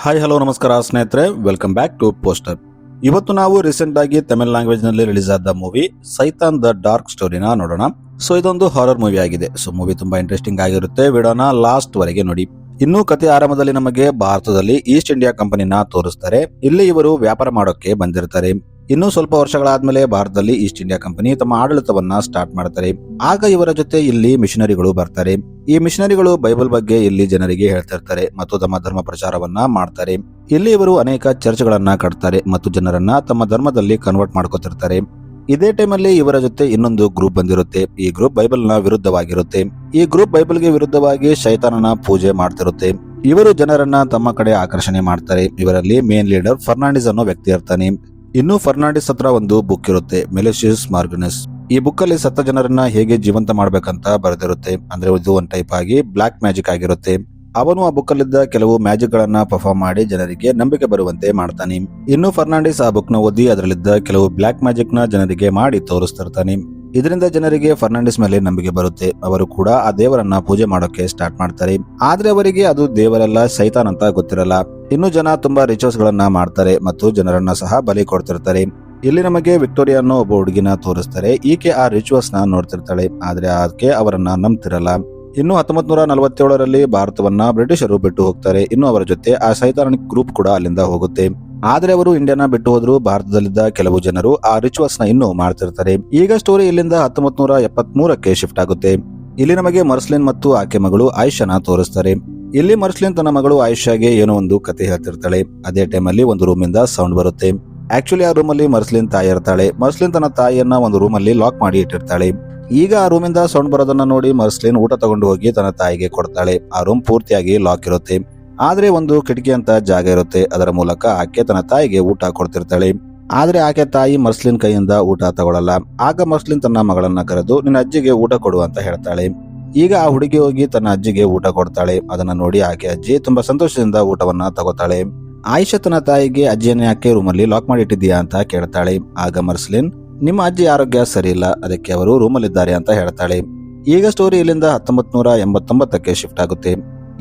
Hi hello ನಮಸ್ಕಾರ ಸ್ನೇಹಿತರೆ, welcome back to poster. ಇವತ್ತು ನಾವು ರೀಸೆಂಟ್ ಆಗಿ ತಮಿಳ್ ಲ್ಯಾಂಗ್ವೇಜ್ ನಲ್ಲಿ ರಿಲೀಸ್ ಆದ ಮೂವಿ ಸೈತಾನ್ ದ ಡಾರ್ಕ್ ಸ್ಟೋರಿನ ನೋಡೋಣ. ಸೊ ಇದೊಂದು ಹಾರರ್ ಮೂವಿ ಆಗಿದೆ. ಸೊ ಮೂವಿ ತುಂಬಾ ಇಂಟ್ರೆಸ್ಟಿಂಗ್ ಆಗಿರುತ್ತೆ. ವಿಡಿಯೋನ ಲಾಸ್ಟ್ ವರೆಗೆ ನೋಡಿ. ಇನ್ನು ಕಥೆ ಆರಂಭದಲ್ಲಿ ನಮಗೆ ಭಾರತದಲ್ಲಿ ಈಸ್ಟ್ ಇಂಡಿಯಾ ಕಂಪನಿನ ತೋರಿಸ್ತಾರೆ. ಇಲ್ಲಿ ಇವರು ವ್ಯಾಪಾರ ಮಾಡೋಕೆ ಬಂದಿರ್ತಾರೆ. ಇನ್ನು ಸ್ವಲ್ಪ ವರ್ಷಗಳಾದ್ಮೇಲೆ ಭಾರತದಲ್ಲಿ ಈಸ್ಟ್ ಇಂಡಿಯಾ ಕಂಪನಿ ತಮ್ಮ ಆಡಳಿತವನ್ನ ಸ್ಟಾರ್ಟ್ ಮಾಡ್ತಾರೆ. ಆಗ ಇವರ ಜೊತೆ ಇಲ್ಲಿ ಮಿಷನರಿಗಳು ಬರ್ತಾರೆ. ಈ ಮಿಷನರಿಗಳು ಬೈಬಲ್ ಬಗ್ಗೆ ಇಲ್ಲಿ ಜನರಿಗೆ ಹೇಳ್ತಿರ್ತಾರೆ ಮತ್ತು ತಮ್ಮ ಧರ್ಮ ಪ್ರಚಾರವನ್ನ ಮಾಡ್ತಾರೆ. ಇಲ್ಲಿ ಇವರು ಅನೇಕ ಚರ್ಚ್ಗಳನ್ನ ಕಟ್ತಾರೆ ಮತ್ತು ಜನರನ್ನ ತಮ್ಮ ಧರ್ಮದಲ್ಲಿ ಕನ್ವರ್ಟ್ ಮಾಡ್ಕೋತಿರ್ತಾರೆ. ಇದೇ ಟೈಮಲ್ಲಿ ಇವರ ಜೊತೆ ಇನ್ನೊಂದು ಗ್ರೂಪ್ ಬಂದಿರುತ್ತೆ. ಈ ಗ್ರೂಪ್ ಬೈಬಲ್ ನ ವಿರುದ್ಧವಾಗಿರುತ್ತೆ. ಈ ಗ್ರೂಪ್ ಬೈಬಲ್ಗೆ ವಿರುದ್ಧವಾಗಿ ಶೈತಾನನ ಪೂಜೆ ಮಾಡ್ತಿರುತ್ತೆ. ಇವರು ಜನರನ್ನ ತಮ್ಮ ಕಡೆ ಆಕರ್ಷಣೆ ಮಾಡ್ತಾರೆ. ಇವರಲ್ಲಿ ಮೇನ್ ಲೀಡರ್ ಫರ್ನಾಂಡಿಸ್ ಅನ್ನೋ ವ್ಯಕ್ತಿ ಇರ್ತಾನೆ. ಇನ್ನು ಫರ್ನಾಂಡಿಸ್ ಹತ್ರ ಒಂದು ಬುಕ್ ಇರುತ್ತೆ, ಮೆಲಿಷಿಯಸ್ ಮಾರ್ಗನಸ್. ಈ ಬುಕ್ ಅಲ್ಲಿ ಸತ್ತ ಜನರನ್ನ ಹೇಗೆ ಜೀವಂತ ಮಾಡ್ಬೇಕಂತ ಬರೆದಿರುತ್ತೆ. ಅಂದ್ರೆ ಇದು ಒಂದ್ ಟೈಪ್ ಆಗಿ ಬ್ಲಾಕ್ ಮ್ಯಾಜಿಕ್ ಆಗಿರುತ್ತೆ. ಅವನು ಆ ಬುಕ್ ಅಲ್ಲಿದ್ದ ಕೆಲವು ಮ್ಯಾಜಿಕ್ ಗಳನ್ನ ಪರ್ಫಾರ್ಮ್ ಮಾಡಿ ಜನರಿಗೆ ನಂಬಿಕೆ ಬರುವಂತೆ ಮಾಡ್ತಾನೆ. ಇನ್ನು ಫರ್ನಾಂಡಿಸ್ ಆ ಬುಕ್ ನ ಓದಿ ಅದರಲ್ಲಿದ್ದ ಕೆಲವು ಬ್ಲಾಕ್ ಮ್ಯಾಜಿಕ್ ನ ಜನರಿಗೆ ಮಾಡಿ ತೋರಿಸ್ತಿರ್ತಾನೆ. ಇದರಿಂದ ಜನರಿಗೆ ಫರ್ನಾಂಡಿಸ್ ಮೇಲೆ ನಂಬಿಕೆ ಬರುತ್ತೆ. ಅವರು ಕೂಡ ಆ ದೇವರನ್ನ ಪೂಜೆ ಮಾಡೋಕೆ ಸ್ಟಾರ್ಟ್ ಮಾಡ್ತಾರೆ. ಆದ್ರೆ ಅವರಿಗೆ ಅದು ದೇವರೆಲ್ಲ ಸೈತಾನ್ ಅಂತ ಗೊತ್ತಿರಲ್ಲ. ಇನ್ನು ಜನ ತುಂಬಾ ರಿಚುವಲ್ಸ್ ಗಳನ್ನ ಮಾಡ್ತಾರೆ ಮತ್ತು ಜನರನ್ನ ಸಹ ಬಲಿ ಕೊಡ್ತಿರ್ತಾರೆ. ಇಲ್ಲಿ ನಮಗೆ ವಿಕ್ಟೋರಿಯಾ ಅನ್ನೋ ಒಬ್ಬ ಹುಡುಗಿನ ತೋರಿಸ್ತಾರೆ. ಈಕೆ ಆ ರಿಚುವಲ್ಸ್ ನ ನೋಡ್ತಿರ್ತಾಳೆ, ಆದ್ರೆ ಆಕೆ ಅವರನ್ನ ನಂಬ್ತಿರಲ್ಲ. ಇನ್ನು 1947ರಲ್ಲಿ ಭಾರತವನ್ನ ಬ್ರಿಟಿಷರು ಬಿಟ್ಟು ಹೋಗ್ತಾರೆ. ಇನ್ನು ಅವರ ಜೊತೆ ಆ ಸೈತಾನಿಕ್ ಗ್ರೂಪ್ ಕೂಡ ಅಲ್ಲಿಂದ ಹೋಗುತ್ತೆ. ಆದ್ರೆ ಅವರು ಇಂಡಿಯಾನ ಬಿಟ್ಟು ಹೋದ್ರು. ಭಾರತದಲ್ಲಿದ್ದ ಕೆಲವು ಜನರು ಆ ರಿಚುವಲ್ಸ್ ನ ಇನ್ನೂ ಮಾಡ್ತಿರ್ತಾರೆ. ಈಗ ಸ್ಟೋರಿ ಇಲ್ಲಿಂದ 1973ಕ್ಕೆ ಶಿಫ್ಟ್ ಆಗುತ್ತೆ. ಇಲ್ಲಿ ನಮಗೆ ಮರ್ಸ್ಲಿನ್ ಮತ್ತು ಆಕೆ ಮಗಳು ಆಯಿಷಾನ ತೋರಿಸ್ತಾರೆ. ಇಲ್ಲಿ ಮರ್ಸ್ಲಿನ್ ತನ್ನ ಮಗಳು ಆಯಿಷಾಗೆ ಏನೋ ಒಂದು ಕತೆ ಹೇಳ್ತಿರ್ತಾಳೆ. ಅದೇ ಟೈಮಲ್ಲಿ ಒಂದು ರೂಮ್ ಇಂದ ಸೌಂಡ್ ಬರುತ್ತೆ. ಆಕ್ಚುಲಿ ಆ ರೂಮ್ ಅಲ್ಲಿ ಮರ್ಸ್ಲಿನ್ ತಾಯಿ ಇರ್ತಾಳೆ. ಮರ್ಸ್ಲಿನ್ ತನ್ನ ತಾಯಿಯನ್ನ ಒಂದು ರೂಮ್ ಅಲ್ಲಿ ಲಾಕ್ ಮಾಡಿ ಇಟ್ಟಿರ್ತಾಳೆ. ಈಗ ಆ ರೂಮ್ ಇಂದ ಸೌಂಡ್ ಬರೋದನ್ನ ನೋಡಿ ಮರ್ಸ್ಲಿನ್ ಊಟ ತಗೊಂಡು ಹೋಗಿ ತನ್ನ ತಾಯಿಗೆ ಕೊಡ್ತಾಳೆ. ಆ ರೂಮ್ ಪೂರ್ತಿಯಾಗಿ ಲಾಕ್ ಇರುತ್ತೆ. ಆದ್ರೆ ಒಂದು ಕಿಟಕಿ ಅಂತ ಜಾಗ ಇರುತ್ತೆ. ಅದರ ಮೂಲಕ ಆಕೆ ತನ್ನ ತಾಯಿಗೆ ಊಟ ಕೊಡ್ತಿರ್ತಾಳೆ. ಆದ್ರೆ ಆಕೆ ತಾಯಿ ಮರ್ಸ್ಲಿನ್ ಕೈಯಿಂದ ಊಟ ತಗೊಳ್ಳಲ್ಲ. ಆಗ ಮರ್ಸ್ಲಿನ್ ತನ್ನ ಮಗಳನ್ನ ಕರೆದು ನಿನ್ನ ಅಜ್ಜಿಗೆ ಊಟ ಕೊಡು ಅಂತ ಹೇಳ್ತಾಳೆ. ಈಗ ಆ ಹುಡುಗಿ ಹೋಗಿ ತನ್ನ ಅಜ್ಜಿಗೆ ಊಟ ಕೊಡ್ತಾಳೆ. ಅದನ್ನ ನೋಡಿ ಆಕೆ ಅಜ್ಜಿ ತುಂಬಾ ಸಂತೋಷದಿಂದ ಊಟವನ್ನ ತಗೋತಾಳೆ. ಆಯಿಷಾ ತನ್ನ ತಾಯಿಗೆ ಅಜ್ಜಿಯನ್ನ ಯಾಕೆ ರೂಮಲ್ಲಿ ಲಾಕ್ ಮಾಡಿ ಇಟ್ಟಿದ್ಯಾ ಅಂತ ಕೇಳ್ತಾಳೆ. ಆಗ ಮರ್ಸ್ಲಿನ್ ನಿಮ್ಮ ಅಜ್ಜಿ ಆರೋಗ್ಯ ಸರಿ ಇಲ್ಲ, ಅದಕ್ಕೆ ಅವರು ರೂಮಲ್ಲಿದ್ದಾರೆ ಅಂತ ಹೇಳ್ತಾಳೆ. ಈಗ ಸ್ಟೋರಿ ಇಲ್ಲಿಂದ 1989ಕ್ಕೆ ಶಿಫ್ಟ್ ಆಗುತ್ತೆ.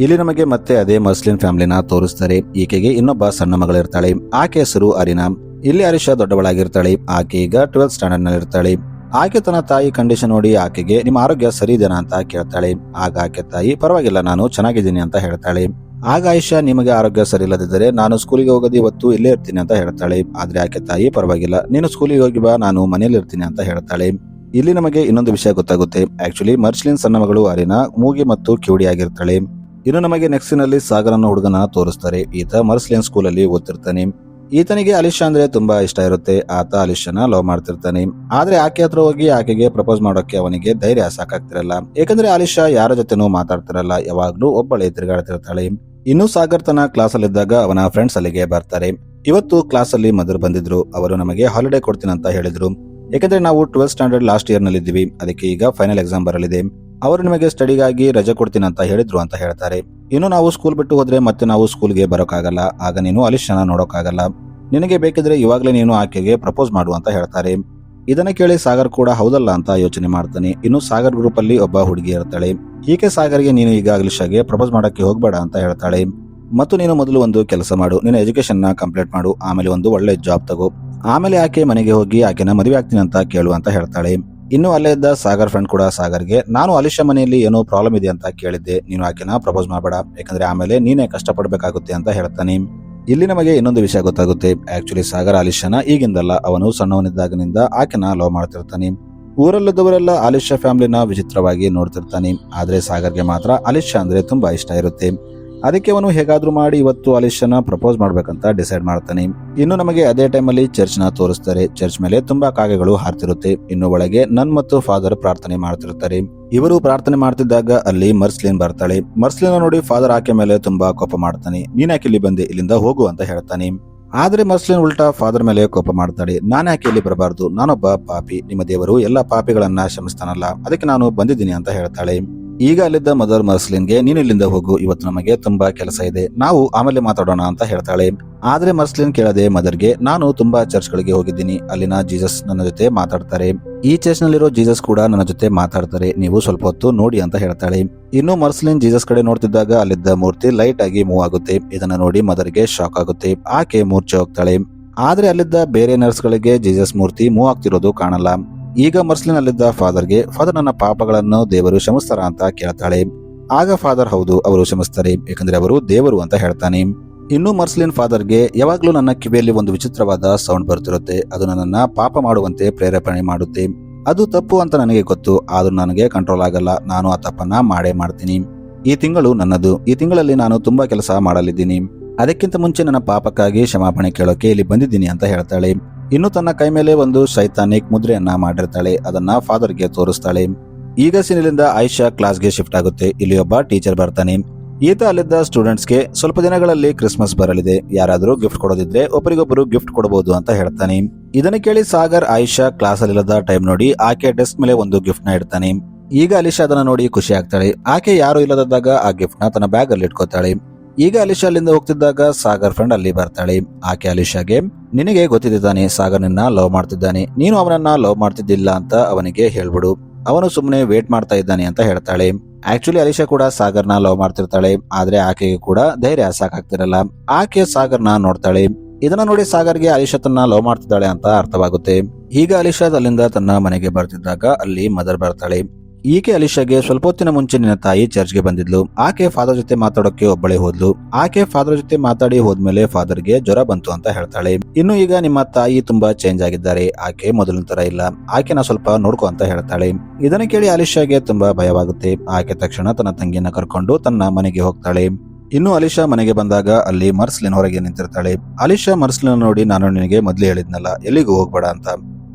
ಇಲ್ಲಿ ನಮಗೆ ಮತ್ತೆ ಅದೇ ಮರ್ಸ್ಲಿನ್ ಫ್ಯಾಮಿಲಿನ ತೋರಿಸ್ತಾರೆ. ಈಕೆಗೆ ಇನ್ನೊಬ್ಬ ಸಣ್ಣ ಮಗಳಿರ್ತಾಳೆ. ಆಕೆ ಹೆಸರು ಅರಿನಾ. ಇಲ್ಲಿ ಅರಿಷಾ ದೊಡ್ಡವಳಾಗಿರ್ತಾಳೆ. ಆಕೆ ಈಗ 12th ಸ್ಟ್ಯಾಂಡರ್ಡ್ ನಲ್ಲಿ ಇರ್ತಾಳೆ. ಆಕೆ ತನ್ನ ತಾಯಿ ಕಂಡೀಷನ್ ನೋಡಿ ಆಕೆಗೆ ನಿಮ್ಮ ಆರೋಗ್ಯ ಸರಿ ಇದೆನಾ ಅಂತ ಕೇಳ್ತಾಳೆ. ಆಗ ಆಕೆ ತಾಯಿ ಪರವಾಗಿಲ್ಲ, ನಾನು ಚೆನ್ನಾಗಿದ್ದೀನಿ ಅಂತ ಹೇಳ್ತಾಳೆ. ಆಗ ಆಯಿಷಾ ನಿಮಗೆ ಆರೋಗ್ಯ ಸರಿ ಇಲ್ಲದಿದ್ದರೆ ನಾನು ಸ್ಕೂಲಿಗೆ ಹೋಗೋದು ಇವತ್ತು ಇಲ್ಲೇ ಇರ್ತೀನಿ ಅಂತ ಹೇಳ್ತಾಳೆ. ಆದ್ರೆ ಆಕೆ ತಾಯಿ ಪರವಾಗಿಲ್ಲ, ನೀನು ಸ್ಕೂಲಿಗೆ ಹೋಗಿ ಬಾ, ನಾನು ಮನೇಲಿ ಇರ್ತೀನಿ ಅಂತ ಹೇಳ್ತಾಳೆ. ಇಲ್ಲಿ ನಮಗೆ ಇನ್ನೊಂದು ವಿಷಯ ಗೊತ್ತಾಗುತ್ತೆ. ಆಕ್ಚುಲಿ ಮರ್ಸ್ಲಿನ್ ಸಣ್ಣ ಮಗಳು ಅರಿನಾ ಮೂಗಿ ಮತ್ತು ಕಿವುಡಿ ಆಗಿರ್ತಾಳೆ. ಇನ್ನು ನಮಗೆ ನೆಕ್ಸ್ಟ್ ನಲ್ಲಿ ಸಾಗರ್ ಅನ್ನೋ ಹುಡುಗನ ತೋರಿಸ್ತಾರೆ. ಈತ ಮರ್ಸ್ಲಿನ್ ಸ್ಕೂಲ್ ಅಲ್ಲಿ ಓದ್ತಿರ್ತಾನೆ. ಈತನಿಗೆ ಅಲಿಶಾ ಅಂದ್ರೆ ತುಂಬಾ ಇಷ್ಟ ಇರುತ್ತೆ. ಆತ ಅಲಿಶಾನ ಲವ್ ಮಾಡ್ತಿರ್ತಾನೆ. ಆದ್ರೆ ಆಕೆ ಹತ್ರ ಹೋಗಿ ಆಕೆಗೆ ಪ್ರಪೋಸ್ ಮಾಡೋಕೆ ಅವನಿಗೆ ಧೈರ್ಯ ಸಾಕಾಗ್ತಿರಲ್ಲ. ಯಾಕಂದ್ರೆ ಅಲಿಶಾ ಯಾರ ಜೊತೆನೂ ಮಾತಾಡ್ತಿರಲ್ಲ, ಯಾವಾಗ್ಲೂ ಒಬ್ಬಳೇ ತಿರುಗಾಡ್ತಿರ್ತಾಳೆ. ಇನ್ನು ಸಾಗರ್ ತನ್ನ ಕ್ಲಾಸ್ ಅಲ್ಲಿದ್ದಾಗ ಅವನ ಫ್ರೆಂಡ್ಸ್ ಅಲ್ಲಿಗೆ ಬರ್ತಾರೆ. ಇವತ್ತು ಕ್ಲಾಸ್ ಅಲ್ಲಿ ಮದರ್ ಬಂದಿದ್ರು. ಅವರು ನಮಗೆ ಹಾಲಿಡೇ ಕೊಡ್ತೀನಿ ಅಂತ ಹೇಳಿದ್ರು. ಯಾಕಂದ್ರೆ ನಾವು 12th ಸ್ಟ್ಯಾಂಡರ್ಡ್ ಲಾಸ್ಟ್ ಇಯರ್ ನಲ್ಲಿ ಇದ್ದೀವಿ. ಅದಕ್ಕೆ ಈಗ ಫೈನಲ್ ಎಕ್ಸಾಮ್ ಬರಲಿದೆ. ಅವರು ನಿಮಗೆ ಸ್ಟಡಿಗಾಗಿ ರಜೆ ಕೊಡ್ತೀನಿ ಅಂತ ಹೇಳಿದ್ರು ಅಂತ ಹೇಳ್ತಾರೆ. ಇನ್ನು ನಾವು ಸ್ಕೂಲ್ ಬಿಟ್ಟು ಹೋದ್ರೆ ಮತ್ತೆ ನಾವು ಸ್ಕೂಲ್ಗೆ ಬರೋಕ್ಕಾಗಲ್ಲ. ಆಗ ನೀನು ಅಲಿಶಾನ ನೋಡೋಕ್ಕಾಗಲ್ಲ. ನಿನಗೆ ಬೇಕಿದ್ರೆ ಇವಾಗ್ಲೇ ನೀನು ಆಕೆಗೆ ಪ್ರಪೋಸ್ ಮಾಡು ಅಂತ ಹೇಳ್ತಾರೆ. ಇದನ್ನ ಕೇಳಿ ಸಾಗರ್ ಕೂಡ ಹೌದಲ್ಲ ಅಂತ ಯೋಚನೆ ಮಾಡ್ತಾನೆ. ಇನ್ನು ಸಾಗರ್ ಗ್ರೂಪ್ ಅಲ್ಲಿ ಒಬ್ಬ ಹುಡುಗಿ ಇರ್ತಾಳೆ. ಈಕೆ ಸಾಗರ್ಗೆ ನೀನು ಈಗ ಅಲಿಶಾಗೆ ಪ್ರಪೋಸ್ ಮಾಡಕ್ಕೆ ಹೋಗ್ಬೇಡ ಅಂತ ಹೇಳ್ತಾಳೆ. ಮತ್ತು ನೀನು ಮೊದಲು ಒಂದು ಕೆಲಸ ಮಾಡು, ನಿನ್ನ ಎಜುಕೇಶನ್ ನ ಕಂಪ್ಲೀಟ್ ಮಾಡು, ಆಮೇಲೆ ಒಂದು ಒಳ್ಳೆ ಜಾಬ್ ತಗೋ, ಆಮೇಲೆ ಆಕೆ ಮನೆಗೆ ಹೋಗಿ ಆಕೆನ ಮದುವೆ ಆಗ್ತೀನಿ ಅಂತ ಕೇಳು ಅಂತ ಹೇಳ್ತಾಳೆ. ಇನ್ನು ಅಲ್ಲೇ ಇದ್ದ ಸಾಗರ್ ಫ್ರೆಂಡ್ ಕೂಡ ಸಾಗರ್ಗೆ ನಾನು ಅಲಿಶಾ ಮನೆಯಲ್ಲಿ ಏನೋ ಪ್ರಾಬ್ಲಮ್ ಇದೆ ಅಂತ ಕೇಳಿದ್ದೆ, ನೀನು ಆಕೆನ ಪ್ರಪೋಸ್ ಮಾಡಬೇಡ, ಯಾಕಂದ್ರೆ ಆಮೇಲೆ ನೀನೇ ಕಷ್ಟಪಡ್ಬೇಕಾಗುತ್ತೆ ಅಂತ ಹೇಳ್ತಾನೆ. ಇಲ್ಲಿ ನಮಗೆ ಇನ್ನೊಂದು ವಿಷಯ ಗೊತ್ತಾಗುತ್ತೆ. ಆಕ್ಚುಲಿ ಸಾಗರ್ ಅಲಿಶಾನ ಈಗಿಂದಲ್ಲ, ಅವನು ಸಣ್ಣವನಿದ್ದಾಗನಿಂದ ಆಕೆನ ಲವ್ ಮಾಡ್ತಿರ್ತಾನೆ. ಊರಲ್ಲಿದ್ದವರೆಲ್ಲ ಅಲಿಶಾ ಫ್ಯಾಮಿಲಿನ ವಿಚಿತ್ರವಾಗಿ ನೋಡ್ತಿರ್ತಾನೆ. ಆದ್ರೆ ಸಾಗರ್ಗೆ ಮಾತ್ರ ಅಲಿಶಾ ಅಂದ್ರೆ ತುಂಬಾ ಇಷ್ಟ ಇರುತ್ತೆ. ಅದಕ್ಕೆ ಅವನು ಹೇಗಾದ್ರೂ ಮಾಡಿ ಇವತ್ತು ಅಲಿಶಾನ ಪ್ರಪೋಸ್ ಮಾಡ್ಬೇಕಂತ ಡಿಸೈಡ್ ಮಾಡ್ತಾನೆ. ಇನ್ನು ನಮಗೆ ಅದೇ ಟೈಮಲ್ಲಿ ಚರ್ಚ್ ನ ತೋರಿಸ್ತಾರೆ. ಚರ್ಚ್ ಮೇಲೆ ತುಂಬಾ ಕಾಗೆಗಳು ಹಾರ್ತಿರುತ್ತೆ. ಇನ್ನು ಒಳಗೆ ನನ್ ಮತ್ತು ಫಾದರ್ ಪ್ರಾರ್ಥನೆ ಮಾಡ್ತಿರ್ತಾರೆ. ಇವರು ಪ್ರಾರ್ಥನೆ ಮಾಡ್ತಿದ್ದಾಗ ಅಲ್ಲಿ ಮರ್ಸ್ಲಿನ್ ಬರ್ತಾಳೆ. ಮರ್ಸ್ಲಿನ್ ನೋಡಿ ಫಾದರ್ ಆಕೆ ಮೇಲೆ ತುಂಬಾ ಕೋಪ ಮಾಡ್ತಾನೆ. ನೀನ್ಯಾಕೆ ಇಲ್ಲಿ ಬಂದೆ, ಇಲ್ಲಿಂದ ಹೋಗು ಅಂತ ಹೇಳ್ತಾನೆ. ಆದ್ರೆ ಮರ್ಸ್ಲಿನ್ ಉಲ್ಟಾ ಫಾದರ್ ಮೇಲೆ ಕೋಪ ಮಾಡ್ತಾಳೆ. ನಾನು ಯಾಕೆ ಇಲ್ಲಿ ಬರಬಾರ್ದು, ನಾನೊಬ್ಬ ಪಾಪಿ, ನಿಮ್ಮ ದೇವರು ಎಲ್ಲಾ ಪಾಪಿಗಳನ್ನ ಕ್ಷಮಿಸ್ತಾನಲ್ಲ, ಅದಕ್ಕೆ ನಾನು ಬಂದಿದ್ದೀನಿ ಅಂತ ಹೇಳ್ತಾಳೆ. ಈಗ ಅಲ್ಲಿದ್ದ ಮದರ್ ಮರ್ಸ್ಲಿನ್ಗೆ ನೀನು ಇಲ್ಲಿಂದ ಹೋಗು, ಇವತ್ತು ನಮಗೆ ತುಂಬಾ ಕೆಲಸ ಇದೆ, ನಾವು ಆಮೇಲೆ ಮಾತಾಡೋಣ ಅಂತ ಹೇಳ್ತಾಳೆ. ಆದ್ರೆ ಮರ್ಸ್ಲಿನ್ ಕೇಳದೆ ಮದರ್ಗೆ, ನಾನು ತುಂಬಾ ಚರ್ಚ್ಗಳಿಗೆ ಹೋಗಿದ್ದೀನಿ, ಅಲ್ಲಿನ ಜೀಸಸ್ ನನ್ನ ಜೊತೆ ಮಾತಾಡ್ತಾರೆ, ಈ ಚರ್ಚ್ ನಲ್ಲಿರೋ ಜೀಸಸ್ ಕೂಡ ನನ್ನ ಜೊತೆ ಮಾತಾಡ್ತಾರೆ, ನೀವು ಸ್ವಲ್ಪ ಹೊತ್ತು ನೋಡಿ ಅಂತ ಹೇಳ್ತಾಳೆ. ಇನ್ನು ಮರ್ಸ್ಲಿನ್ ಜೀಸಸ್ ಕಡೆ ನೋಡ್ತಿದ್ದಾಗ ಅಲ್ಲಿದ್ದ ಮೂರ್ತಿ ಲೈಟ್ ಆಗಿ ಮೂವ್ ಆಗುತ್ತೆ. ಇದನ್ನ ನೋಡಿ ಮದರ್ಗೆ ಶಾಕ್ ಆಗುತ್ತೆ. ಆಕೆ ಮೂರ್ಛೆ ಹೋಗ್ತಾಳೆ. ಆದ್ರೆ ಅಲ್ಲಿದ್ದ ಬೇರೆ ನರ್ಸ್ ಗಳಿಗೆ ಜೀಸಸ್ ಮೂರ್ತಿ ಮೂವ್ ಆಗ್ತಿರೋದು ಕಾಣಲ್ಲ. ಈಗ ಮರ್ಸ್ಲಿನ್ ಅಲ್ಲಿದ್ದ ಫಾದರ್ಗೆ, ಫಾದರ್ ನನ್ನ ಪಾಪಗಳನ್ನು ದೇವರು ಕ್ಷಮಿಸ್ತಾರ ಅಂತ ಕೇಳ್ತಾಳೆ. ಆಗ ಫಾದರ್ ಹೌದು, ಅವರು ಕ್ಷಮಿಸ್ತಾರೆ, ಯಾಕಂದ್ರೆ ಅವರು ದೇವರು ಅಂತ ಹೇಳ್ತಾನೆ. ಇನ್ನು ಮರ್ಸ್ಲಿನ್ ಫಾದರ್ಗೆ, ಯಾವಾಗ್ಲೂ ನನ್ನ ಕಿವಿಯಲ್ಲಿ ಒಂದು ವಿಚಿತ್ರವಾದ ಸೌಂಡ್ ಬರ್ತಿರುತ್ತೆ, ಅದು ನನ್ನನ್ನ ಪಾಪ ಮಾಡುವಂತೆ ಪ್ರೇರೇಪಣೆ ಮಾಡುತ್ತೆ, ಅದು ತಪ್ಪು ಅಂತ ನನಗೆ ಗೊತ್ತು, ಆದ್ರೂ ನನಗೆ ಕಂಟ್ರೋಲ್ ಆಗಲ್ಲ, ನಾನು ಆ ತಪ್ಪನ್ನ ಮಾಡೇ ಮಾಡ್ತೀನಿ. ಈ ತಿಂಗಳು ನನ್ನದು, ಈ ತಿಂಗಳಲ್ಲಿ ನಾನು ತುಂಬಾ ಕೆಲಸ ಮಾಡಲಿದ್ದೀನಿ, ಅದಕ್ಕಿಂತ ಮುಂಚೆ ನನ್ನ ಪಾಪಕ್ಕಾಗಿ ಕ್ಷಮಾಪಣೆ ಕೇಳೋಕೆ ಇಲ್ಲಿ ಬಂದಿದ್ದೀನಿ ಅಂತ ಹೇಳ್ತಾಳೆ. ಇನ್ನು ತನ್ನ ಕೈ ಮೇಲೆ ಒಂದು ಶೈತಾನಿಕ್ ಮುದ್ರೆಯನ್ನ ಮಾಡಿರ್ತಾಳೆ, ಅದನ್ನ ಫಾದರ್ಗೆ ತೋರಿಸ್ತಾಳೆ. ಈಗ ಸೀನಿಂದ ಆಯಿಷಾ ಕ್ಲಾಸ್ಗೆ ಶಿಫ್ಟ್ ಆಗುತ್ತೆ. ಇಲ್ಲಿ ಒಬ್ಬ ಟೀಚರ್ ಬರ್ತಾನೆ. ಈತ ಅಲ್ಲಿದ್ದ ಸ್ಟೂಡೆಂಟ್ಸ್ಗೆ, ಸ್ವಲ್ಪ ದಿನಗಳಲ್ಲಿ ಕ್ರಿಸ್ಮಸ್ ಬರಲಿದೆ, ಯಾರಾದ್ರೂ ಗಿಫ್ಟ್ ಕೊಡೋದಿದ್ರೆ ಒಬ್ಬರಿಗೊಬ್ಬರು ಗಿಫ್ಟ್ ಕೊಡಬಹುದು ಅಂತ ಹೇಳ್ತಾನೆ. ಇದನ್ನ ಕೇಳಿ ಸಾಗರ್ ಆಯಿಷಾ ಕ್ಲಾಸ್ ಅಲ್ಲಿಲ್ಲದ ಟೈಮ್ ನೋಡಿ ಆಕೆ ಡೆಸ್ಕ್ ಮೇಲೆ ಒಂದು ಗಿಫ್ಟ್ ನ ಇಡ್ತಾನೆ. ಈಗ ಅಲಿಶಾ ಅದನ್ನ ನೋಡಿ ಖುಷಿ ಆಗ್ತಾಳೆ. ಆಕೆ ಯಾರು ಇಲ್ಲದಾಗ ಆ ಗಿಫ್ಟ್ ನ ತನ್ನ ಬ್ಯಾಗ್ ಅಲ್ಲಿ ಇಟ್ಕೋತಾಳೆ. ಈಗ ಅಲಿಶಾ ಅಲ್ಲಿಂದ ಹೋಗ್ತಿದ್ದಾಗ ಸಾಗರ್ ಫ್ರೆಂಡ್ ಅಲ್ಲಿ ಬರ್ತಾಳೆ. ಆಕೆ ಅಲಿಶಾಗೆ, ನಿನಗೆ ಗೊತ್ತಿದ್ದಾನೆ ಸಾಗರ್ ನಿನ್ನ ಲವ್ ಮಾಡ್ತಿದ್ದಾನೆ, ನೀನು ಅವನನ್ನ ಲವ್ ಮಾಡ್ತಿದ್ದಿಲ್ಲ ಅಂತ ಅವನಿಗೆ ಹೇಳ್ಬಿಡು, ಅವನು ಸುಮ್ಮನೆ ವೇಟ್ ಮಾಡ್ತಾ ಇದ್ದಾನೆ ಅಂತ ಹೇಳ್ತಾಳೆ. ಆಕ್ಚುಲಿ ಅಲಿಶಾ ಕೂಡ ಸಾಗರ್ನ ಲವ್ ಮಾಡ್ತಿರ್ತಾಳೆ, ಆದ್ರೆ ಆಕೆಗೆ ಕೂಡ ಧೈರ್ಯ ಸಾಕಾಗ್ತಿರಲ್ಲ. ಆಕೆ ಸಾಗರ್ನ ನೋಡ್ತಾಳೆ. ಇದನ್ನ ನೋಡಿ ಸಾಗರ್ಗೆ ಅಲಿಶಾ ತನ್ನ ಲವ್ ಮಾಡ್ತಿದ್ದಾಳೆ ಅಂತ ಅರ್ಥವಾಗುತ್ತೆ. ಈಗ ಅಲಿಶಾ ಅಲ್ಲಿಂದ ತನ್ನ ಮನೆಗೆ ಬರ್ತಿದ್ದಾಗ ಅಲ್ಲಿ ಮದರ್ ಬರ್ತಾಳೆ. ಈಕೆ ಅಲಿಶಾಗೆ, ಸ್ವಲ್ಪ ಹೊತ್ತಿನ ಮುಂಚೆ ನಿನ್ನ ತಾಯಿ ಚರ್ಚ್ಗೆ ಬಂದಿದ್ಲು, ಆಕೆ ಫಾದರ್ ಜೊತೆ ಮಾತಾಡೋಕೆ ಒಬ್ಬಳೇ ಹೋದ್ಲು, ಆಕೆ ಫಾದರ್ ಜೊತೆ ಮಾತಾಡಿ ಹೋದ್ಮೇಲೆ ಫಾದರ್ಗೆ ಜ್ವರ ಬಂತು ಅಂತ ಹೇಳ್ತಾಳೆ. ಇನ್ನು ಈಗ ನಿಮ್ಮ ತಾಯಿ ತುಂಬಾ ಚೇಂಜ್ ಆಗಿದ್ದಾರೆ, ಆಕೆ ಮೊದಲಿನ ತರ ಇಲ್ಲ, ಆಕೆನ ಸ್ವಲ್ಪ ನೋಡ್ಕೊ ಅಂತ ಹೇಳ್ತಾಳೆ. ಇದನ್ನ ಕೇಳಿ ಅಲಿಶಾಗೆ ತುಂಬಾ ಭಯವಾಗುತ್ತೆ. ಆಕೆ ತಕ್ಷಣ ತನ್ನ ತಂಗಿಯನ್ನ ಕರ್ಕೊಂಡು ತನ್ನ ಮನೆಗೆ ಹೋಗ್ತಾಳೆ. ಇನ್ನು ಅಲಿಶಾ ಮನೆಗೆ ಬಂದಾಗ ಅಲ್ಲಿ ಮರ್ಸ್ಲಿನ್ ಹೊರಗೆ ನಿಂತಿರ್ತಾಳೆ. ಅಲಿಶಾ ಮರ್ಸ್ಲಿನ್ ನೋಡಿ, ನಾನು ನಿನಗೆ ಮೊದ್ಲೇ ಹೇಳಿದ್ನಲ್ಲ ಎಲ್ಲಿಗೂ ಹೋಗ್ಬೇಡ ಅಂತ,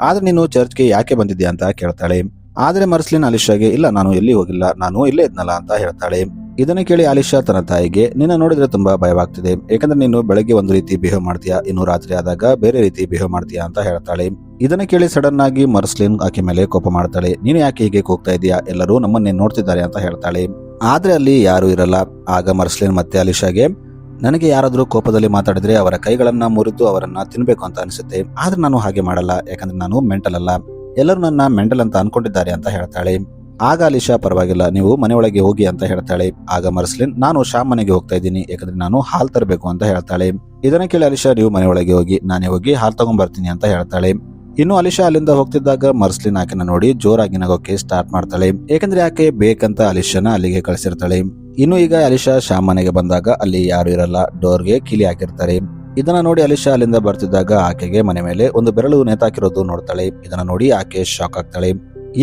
ಆದ್ರೆ ನೀನು ಚರ್ಚ್ಗೆ ಯಾಕೆ ಬಂದಿದ್ಯಾ ಅಂತ ಕೇಳ್ತಾಳೆ. ಆದ್ರೆ ಮರ್ಸ್ಲಿನ್ ಅಲಿಶಾಗೆ, ಇಲ್ಲ ನಾನು ಎಲ್ಲಿ ಹೋಗಿಲ್ಲ, ನಾನು ಇಲ್ಲೇ ಇದ್ನಲ್ಲ ಅಂತ ಹೇಳ್ತಾಳೆ. ಇದನ್ನ ಕೇಳಿ ಅಲಿಶಾ ತನ್ನ ತಾಯಿಗೆ, ನಿನ್ನ ನೋಡಿದ್ರೆ ತುಂಬಾ ಭಯವಾಗ್ತಿದೆ, ಯಾಕಂದ್ರೆ ನೀನು ಬೆಳಗ್ಗೆ ಒಂದು ರೀತಿ ಬಿಹೇವ್ ಮಾಡ್ತೀಯಾ, ಇನ್ನು ರಾತ್ರಿ ಆದಾಗ ಬೇರೆ ರೀತಿ ಬಿಹೇವ್ ಮಾಡ್ತೀಯಾ ಅಂತ ಹೇಳ್ತಾಳೆ. ಇದನ್ನ ಕೇಳಿ ಸಡನ್ ಆಗಿ ಮರ್ಸ್ಲಿನ್ ಆಕೆ ಮೇಲೆ ಕೋಪ ಮಾಡ್ತಾಳೆ. ನೀನು ಯಾಕೆ ಹೀಗೆ ಕೂಗ್ತಾ ಇದೀಯಾ, ಎಲ್ಲರೂ ನಮ್ಮನ್ನೇ ನೋಡ್ತಿದ್ದಾರೆ ಅಂತ ಹೇಳ್ತಾಳೆ. ಆದ್ರೆ ಅಲ್ಲಿ ಯಾರು ಇರಲ್ಲ. ಆಗ ಮರ್ಸ್ಲಿನ್ ಮತ್ತೆ ಅಲಿಶಾಗೆ, ನನಗೆ ಯಾರಾದ್ರೂ ಕೋಪದಲ್ಲಿ ಮಾತಾಡಿದ್ರೆ ಅವರ ಕೈಗಳನ್ನ ಮುರಿದು ಅವರನ್ನ ತಿನ್ಬೇಕು ಅಂತ ಅನಿಸುತ್ತೆ, ಆದ್ರೆ ನಾನು ಹಾಗೆ ಮಾಡಲ್ಲ, ಯಾಕಂದ್ರೆ ನಾನು ಮೆಂಟಲ್ ಅಲ್ಲ, ಎಲ್ಲರೂ ನನ್ನ ಮೆಂಟಲ್ ಅಂತ ಅನ್ಕೊಂಡಿದ್ದಾರೆ ಅಂತ ಹೇಳ್ತಾಳೆ. ಆಗ ಅಲಿಶಾ, ಪರವಾಗಿಲ್ಲ ನೀವು ಮನೆಯೊಳಗೆ ಹೋಗಿ ಅಂತ ಹೇಳ್ತಾಳೆ. ಆಗ ಮರ್ಸ್ಲಿನ್, ನಾನು ಶ್ಯಾಮ್ ಮನೆಗೆ ಹೋಗ್ತಾ ಇದ್ದೀನಿ, ಯಾಕಂದ್ರೆ ನಾನು ಹಾಲ್ ತರಬೇಕು ಅಂತ ಹೇಳ್ತಾಳೆ. ಇದನ್ನ ಕೇಳಿ ಅಲಿಶಾ, ನೀವು ಮನೆಯೊಳಗೆ ಹೋಗಿ, ನಾನೇ ಹೋಗಿ ಹಾಲ್ ತಗೊಂಡ್ ಬರ್ತೀನಿ ಅಂತ ಹೇಳ್ತಾಳೆ. ಇನ್ನು ಅಲಿಶಾ ಅಲ್ಲಿಂದ ಹೋಗ್ತಿದ್ದಾಗ ಮರ್ಸ್ಲಿನ್ ಆಕೆನ ನೋಡಿ ಜೋರಾಗಿ ನಗೋಕೆ ಸ್ಟಾರ್ಟ್ ಮಾಡ್ತಾಳೆ, ಯಾಕಂದ್ರೆ ಆಕೆ ಬೇಕಂತ ಅಲಿಶಾನ ಅಲ್ಲಿಗೆ ಕಳಿಸಿರ್ತಾಳೆ. ಇನ್ನು ಈಗ ಅಲಿಶಾ ಶ್ಯಾಮ್ ಮನೆಗೆ ಬಂದಾಗ ಅಲ್ಲಿ ಯಾರು ಇರಲ್ಲ, ಡೋರ್ಗೆ ಕೀಲಿ ಹಾಕಿರ್ತಾರೆ. ಇದನ್ನ ನೋಡಿ ಅಲಿಶಾ ಅಲ್ಲಿಂದ ಬರ್ತಿದ್ದಾಗ ಆಕೆಗೆ ಮನೆ ಮೇಲೆ ಒಂದು ಬೆರಳು ನೇತಾಕಿರೋದು ನೋಡ್ತಾಳೆ. ಇದನ್ನ ನೋಡಿ ಆಕೆ ಶಾಕ್ ಆಗ್ತಾಳೆ.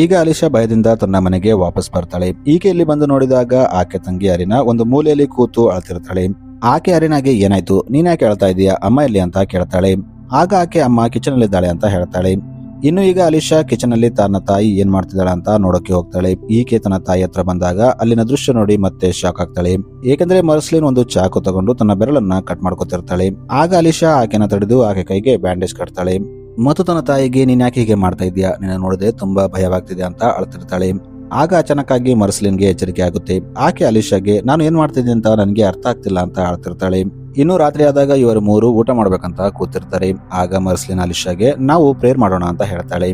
ಈಗ ಅಲಿಶಾ ಭಯದಿಂದ ತನ್ನ ಮನೆಗೆ ವಾಪಸ್ ಬರ್ತಾಳೆ. ಈಕೆ ಇಲ್ಲಿ ಬಂದು ನೋಡಿದಾಗ ಆಕೆ ತಂಗಿ ಅರಿನಾ ಒಂದು ಮೂಲೆಯಲ್ಲಿ ಕೂತು ಅಳ್ತಿರ್ತಾಳೆ. ಆಕೆ ಅರಿನಾಗೆ, ಏನಾಯ್ತು, ನೀನ್ ಯಾಕೆ ಅಳ್ತಾ ಇದೀಯಾ, ಅಮ್ಮ ಎಲ್ಲಿ ಅಂತ ಕೇಳ್ತಾಳೆ. ಆಗ ಆಕೆ ಅಮ್ಮ ಕಿಚನ್ ಅಲ್ಲಿ ಇದ್ದಾಳೆ ಅಂತ ಹೇಳ್ತಾಳೆ. ಇನ್ನು ಈಗ ಅಲಿಶಾ ಕಿಚನ್ ಅಲ್ಲಿ ತನ್ನ ತಾಯಿ ಏನ್ ಮಾಡ್ತಿದ್ದಾಳೆ ಅಂತ ನೋಡೋಕೆ ಹೋಗ್ತಾಳೆ. ಈಕೆ ತನ್ನ ತಾಯಿ ಹತ್ರ ಬಂದಾಗ ಅಲ್ಲಿನ ದೃಶ್ಯ ನೋಡಿ ಮತ್ತೆ ಶಾಕ್ ಆಗ್ತಾಳೆ, ಏಕೆಂದ್ರೆ ಮರ್ಸ್ಲಿನ್ ಒಂದು ಚಾಕು ತಗೊಂಡು ತನ್ನ ಬೆರಳನ್ನ ಕಟ್ ಮಾಡ್ಕೊತಿರ್ತಾಳೆ. ಆಗ ಅಲಿಶಾ ಆಕೆನ ತಡೆದು ಆಕೆ ಕೈಗೆ ಬ್ಯಾಂಡೇಜ್ ಕಟ್ತಾಳೆ ಮತ್ತು ತನ್ನ ತಾಯಿಗೆ, ನೀನ್ ಯಾಕೆ ಹೀಗೆ ಮಾಡ್ತಾ ಇದೀಯಾ, ನಿನ್ನ ನೋಡಿದ್ರೆ ತುಂಬಾ ಭಯವಾಗ್ತಿದೆ ಅಂತ ಅಳ್ತಿರ್ತಾಳೆ. ಆಗ ಅಚಾನಕ್ ಆಗಿ ಮರ್ಸ್ಲಿನ್ಗೆ ಎಚ್ಚರಿಕೆ ಆಗುತ್ತೆ. ಆಕೆ ಅಲಿಶಾಗೆ, ನಾನು ಏನ್ ಮಾಡ್ತಿದ್ದೀನಿ ಅಂತ ನನಗೆ ಅರ್ಥ ಆಗ್ತಿಲ್ಲ ಅಂತ ಅಳ್ತಿರ್ತಾಳೆ. ಇನ್ನು ರಾತ್ರಿ ಆದಾಗ ಇವರು ಮೂರು ಊಟ ಮಾಡ್ಬೇಕಂತ ಕೂತಿರ್ತಾರೆ. ಆಗ ಮರ್ಸ್ಲಿನ್ ಅಲಿಶಾಗೆ, ನಾವು ಪ್ರೇಯರ್ ಮಾಡೋಣ ಅಂತ ಹೇಳ್ತಾಳೆ.